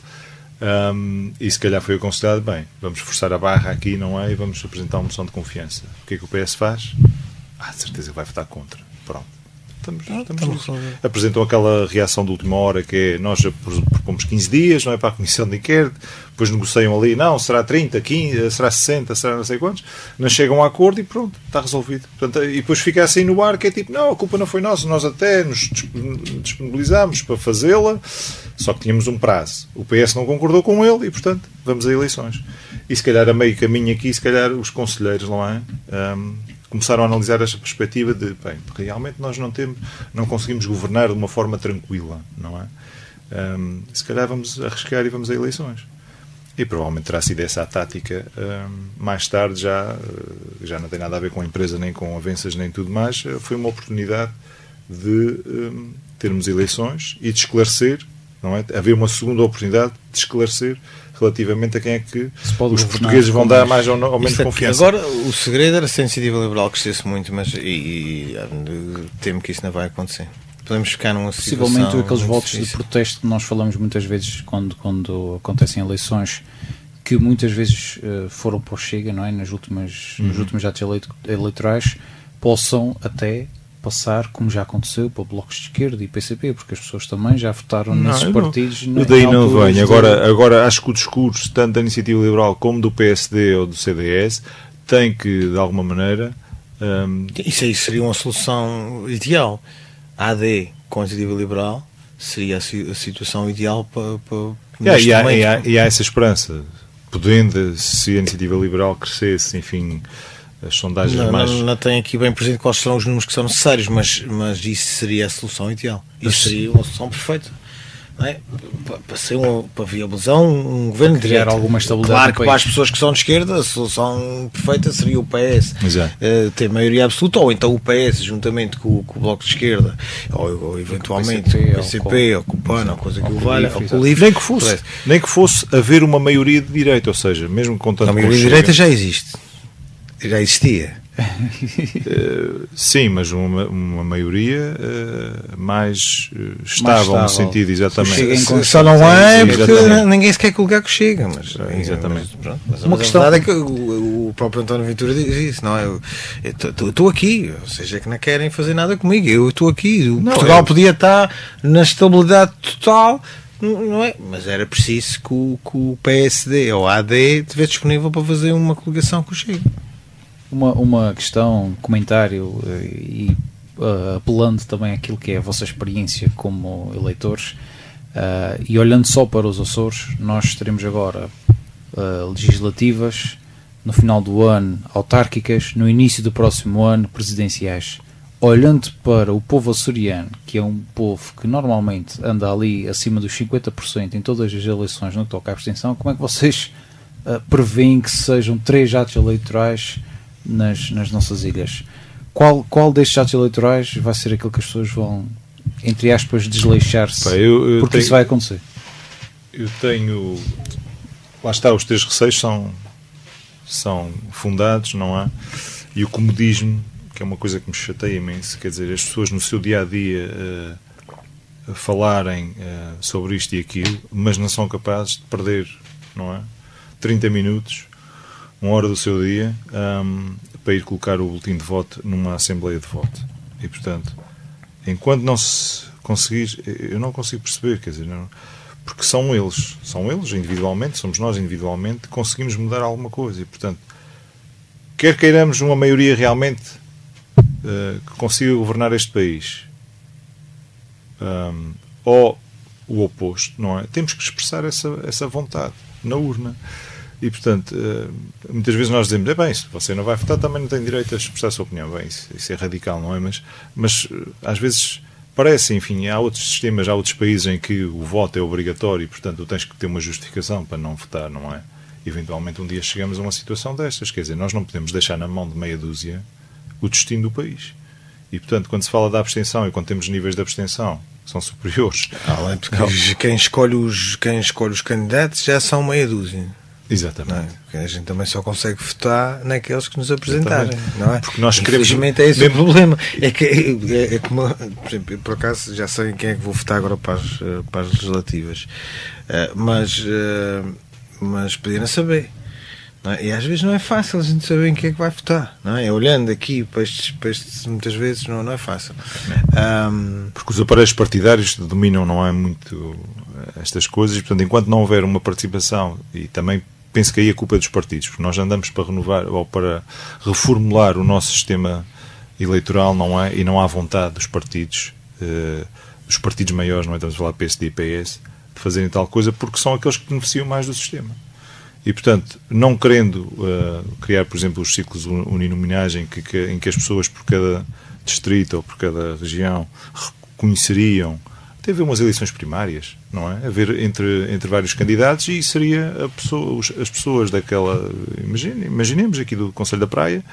E se calhar foi aconselhado, bem, vamos forçar a barra aqui, não é? E vamos apresentar uma moção de confiança. O que é que o PS faz? De certeza que vai votar contra. Pronto. Estamos apresentam aquela reação de última hora que é, nós propomos 15 dias, não é, para a comissão de inquérito, depois negociam ali, não, será 30, 15, será 60, será não sei quantos, não chegam a acordo e pronto, está resolvido. Portanto, e depois fica assim no ar que é tipo, não, a culpa não foi nossa, nós até nos disponibilizámos para fazê-la, só que tínhamos um prazo. O PS não concordou com ele e, portanto, vamos a eleições. E se calhar a meio caminho aqui, se calhar os conselheiros, não é? começaram a analisar esta perspectiva de, bem, realmente nós não conseguimos governar de uma forma tranquila, não é? Se calhar vamos arriscar e vamos a eleições. E provavelmente terá sido essa a tática. Mais tarde, já não tem nada a ver com a empresa, nem com avanças, nem tudo mais. Foi uma oportunidade de termos eleições e de esclarecer, não é? Haver uma segunda oportunidade de esclarecer relativamente a quem é que os portugueses vão dar mais ou menos confiança. Agora, o segredo era se a iniciativa liberal crescesse muito, mas temo que isso não vai acontecer. Podemos ficar numa situação... Possivelmente aqueles votos de protesto que nós falamos muitas vezes quando acontecem eleições, que muitas vezes foram para o Chega, não é? Nos últimos atos eleitorais, possam até passar, como já aconteceu, para blocos de esquerda e PCP, porque as pessoas também já votaram nesses partidos. Eu daí não venho. Agora acho que o discurso, tanto da Iniciativa Liberal como do PSD ou do CDS, tem que, de alguma maneira... Isso aí seria uma solução ideal. A AD com a Iniciativa Liberal seria a situação ideal para e há essa esperança. Podendo, se a Iniciativa Liberal crescesse, enfim... As sondagens não tenho aqui bem presente quais serão os números que são necessários, mas isso seria a solução ideal. Isso seria uma solução perfeita, não é? Para viabilizar um governo de direita. Alguma estabilidade. Claro que para as pessoas que são de esquerda, a solução perfeita seria o PS ter maioria absoluta, ou então o PS juntamente com o Bloco de Esquerda, ou eventualmente o PCP, ou com o PAN, ou coisa que o valha, ou com o LIVRE. Nem que fosse haver uma maioria de direita, ou seja, mesmo contando a maioria de direita já existe. Já existia. Sim, mas uma maioria mais estável no sentido, exatamente. Só não é porque ninguém se quer colocar que chega. Mas, exatamente. Mas uma questão... verdade é que o próprio António Ventura diz isso, não é? Eu estou aqui, ou seja, que não querem fazer nada comigo. Eu estou aqui. Portugal podia estar na estabilidade total. Não é? Mas era preciso que o PSD ou a AD estivesse disponível para fazer uma coligação com o Chega. Uma questão, comentário e apelando também àquilo que é a vossa experiência como eleitores e olhando só para os Açores, nós teremos agora legislativas, no final do ano autárquicas, no início do próximo ano presidenciais. Olhando para o povo açoriano, que é um povo que normalmente anda ali acima dos 50% em todas as eleições no que toca à abstenção, como é que vocês preveem que sejam 3 atos eleitorais nas nossas ilhas? Qual destes atos eleitorais vai ser aquele que as pessoas vão, entre aspas, desleixar-se? Porque isso vai acontecer. Eu tenho... Lá está, os 3 receios são fundados, não há? E o comodismo, que é uma coisa que me chateia imenso, quer dizer, as pessoas no seu dia-a-dia falarem sobre isto e aquilo, mas não são capazes de perder, não é? 30 minutos, 1 hora do seu dia, para ir colocar o boletim de voto numa assembleia de voto. E, portanto, enquanto não se conseguir, eu não consigo perceber, quer dizer, porque são eles individualmente, somos nós individualmente, conseguimos mudar alguma coisa. E, portanto, quer queiramos uma maioria realmente que consiga governar este país, ou o oposto, não é? Temos que expressar essa vontade na urna. E, portanto, muitas vezes nós dizemos, bem, se você não vai votar, também não tem direito a expressar a sua opinião. Bem, isso é radical, não é? Mas às vezes parece, enfim, há outros sistemas, há outros países em que o voto é obrigatório e, portanto, tu tens que ter uma justificação para não votar, não é? Eventualmente um dia chegamos a uma situação destas, quer dizer, nós não podemos deixar na mão de meia dúzia o destino do país. E, portanto, quando se fala da abstenção e quando temos níveis de abstenção que são superiores... Além de que quem escolhe os candidatos já são meia dúzia. Exatamente. Não é? A gente também só consegue votar naqueles que nos apresentarem, não é? Porque nós queremos... Infelizmente é esse o problema. É como, por exemplo, por acaso já sei em quem é que vou votar agora para as legislativas, mas podiam saber. Não é? E às vezes não é fácil a gente saber em quem é que vai votar, não é? Olhando aqui para estes muitas vezes não é fácil. Porque os aparelhos partidários dominam, não é, muito estas coisas, e, portanto, enquanto não houver uma participação, e também penso que aí a culpa é dos partidos, porque nós andamos para renovar ou para reformular o nosso sistema eleitoral, não é? E não há vontade dos partidos maiores, não é? Estamos a falar PSD e PS, de fazerem tal coisa, porque são aqueles que beneficiam mais do sistema. E, portanto, não querendo criar, por exemplo, os ciclos uninominais em que as pessoas por cada distrito ou por cada região reconheceriam, até haver umas eleições primárias, não é? Haver entre vários candidatos, e seria as pessoas daquela... Imaginemos aqui do Conselho da Praia,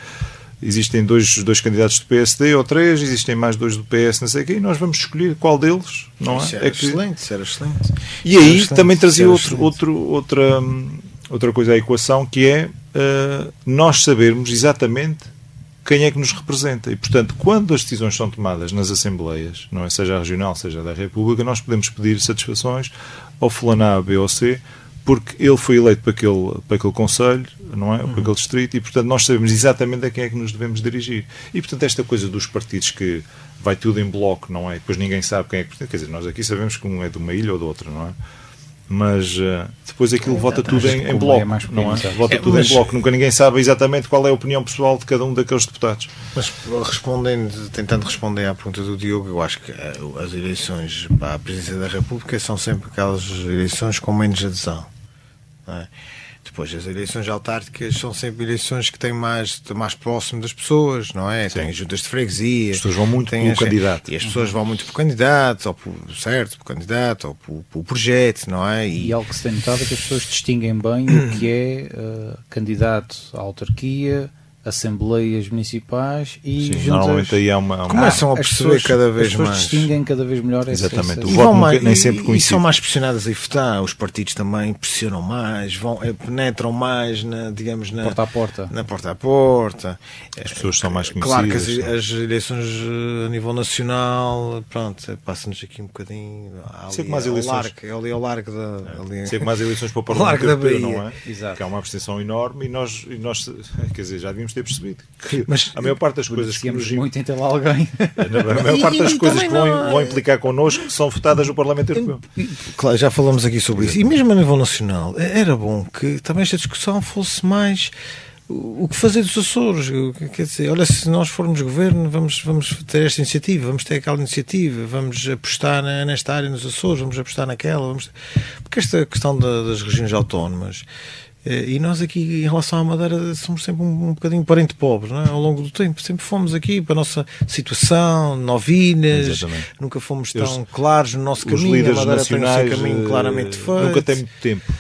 existem dois candidatos do PSD ou 3, existem mais 2 do PS, não sei o quê, e nós vamos escolher qual deles, não é? Isso era excelente, isso era excelente. E aí também trazia outra coisa à equação, que é nós sabermos exatamente quem é que nos representa. E, portanto, quando as decisões são tomadas nas Assembleias, não é, seja a regional, seja a da República, nós podemos pedir satisfações ao fulano A, B ou C, porque ele foi eleito para aquele conselho, não é? Para aquele distrito, e, portanto, nós sabemos exatamente a quem é que nos devemos dirigir. E, portanto, esta coisa dos partidos que vai tudo em bloco, não é? E depois ninguém sabe quem é que pertence. Quer dizer, nós aqui sabemos que um é de uma ilha ou de outra, não é? Mas depois aquilo vota tudo em bloco, não é? Vota tudo em bloco, nunca ninguém sabe exatamente qual é a opinião pessoal de cada um daqueles deputados. Mas tentando responder à pergunta do Diogo, eu acho que as eleições para a Presidência da República são sempre aquelas eleições com menos adesão, não é? Depois, as eleições autárquicas são sempre eleições que têm mais próximo das pessoas, não é? Sim. Tem juntas de freguesia. As pessoas vão muito pelo candidato. E as pessoas vão muito por candidato, ou por candidato, ou por projeto, não é? E algo que se tem notado é que as pessoas distinguem bem o que é candidato à autarquia, assembleias municipais e Sim, juntas... normalmente aí há uma... Começam a perceber cada vez mais. As pessoas distinguem cada vez melhor Exatamente. essa... O voto nem sempre coincide. E são mais pressionadas a votar, os partidos também pressionam mais, penetram mais porta a porta. Na porta a porta. As pessoas são mais conhecidas. Claro que as eleições a nível nacional, pronto, passa-nos aqui um bocadinho ali ao largo da... Sei que mais eleições para o Largo Parlamento da Europeu, Bahia. não é? Exato. Que há uma abstenção enorme e nós, quer dizer, já devíamos ter percebido que Mas a maior parte das coisas que nos... muito em ter lá alguém. A maior parte das coisas que vão implicar connosco são votadas no Parlamento Europeu. Claro, já falamos aqui sobre isso. E mesmo a nível nacional, era bom que também esta discussão fosse mais o que fazer dos Açores. Quer dizer, olha, se nós formos governo, vamos ter esta iniciativa, vamos ter aquela iniciativa, vamos apostar nesta área nos Açores, vamos apostar naquela. Porque esta questão das regiões autónomas, e nós aqui em relação à Madeira somos sempre um bocadinho parente pobre, não é? Ao longo do tempo sempre fomos aqui para a nossa situação, novinhas. Exatamente. Nunca fomos tão claros no nosso Os caminho. líderes A Madeira tem o nacionais seu caminho claramente feito. nunca tem muito tempo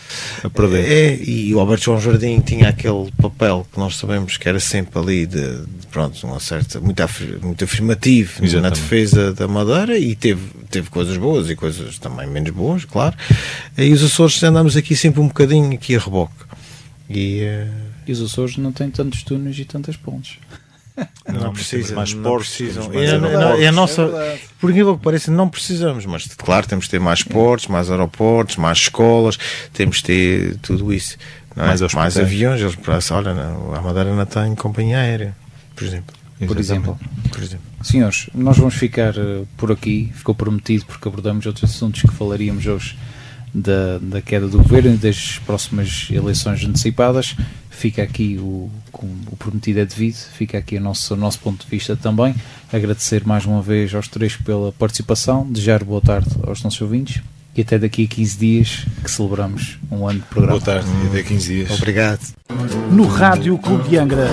a perder. E o Alberto João Jardim tinha aquele papel que nós sabemos que era sempre ali pronto, muito afirmativo na defesa da Madeira, e teve coisas boas e coisas também menos boas, claro. E os Açores andamos aqui sempre um bocadinho aqui a reboque. E os Açores não têm tantos túneis e tantas pontes. não precisam, mais portos, precisam. mais A nossa, por incrível que pareça, não precisamos, mas claro, temos de ter mais portos, mais aeroportos, mais escolas, temos de ter tudo isso, não é? Mais aviões. Olha, a Madeira não tem companhia aérea, por exemplo. Por exemplo. Senhores, nós vamos ficar por aqui, ficou prometido, porque abordamos outros assuntos que falaríamos hoje da queda do governo e das próximas eleições antecipadas. Fica aqui o prometido é devido, fica aqui o nosso ponto de vista também. Agradecer mais uma vez aos três pela participação, desejar boa tarde aos nossos ouvintes e até daqui a 15 dias que celebramos um ano de programa. Boa tarde, até 15 dias. Obrigado. No Rádio Clube de Angra.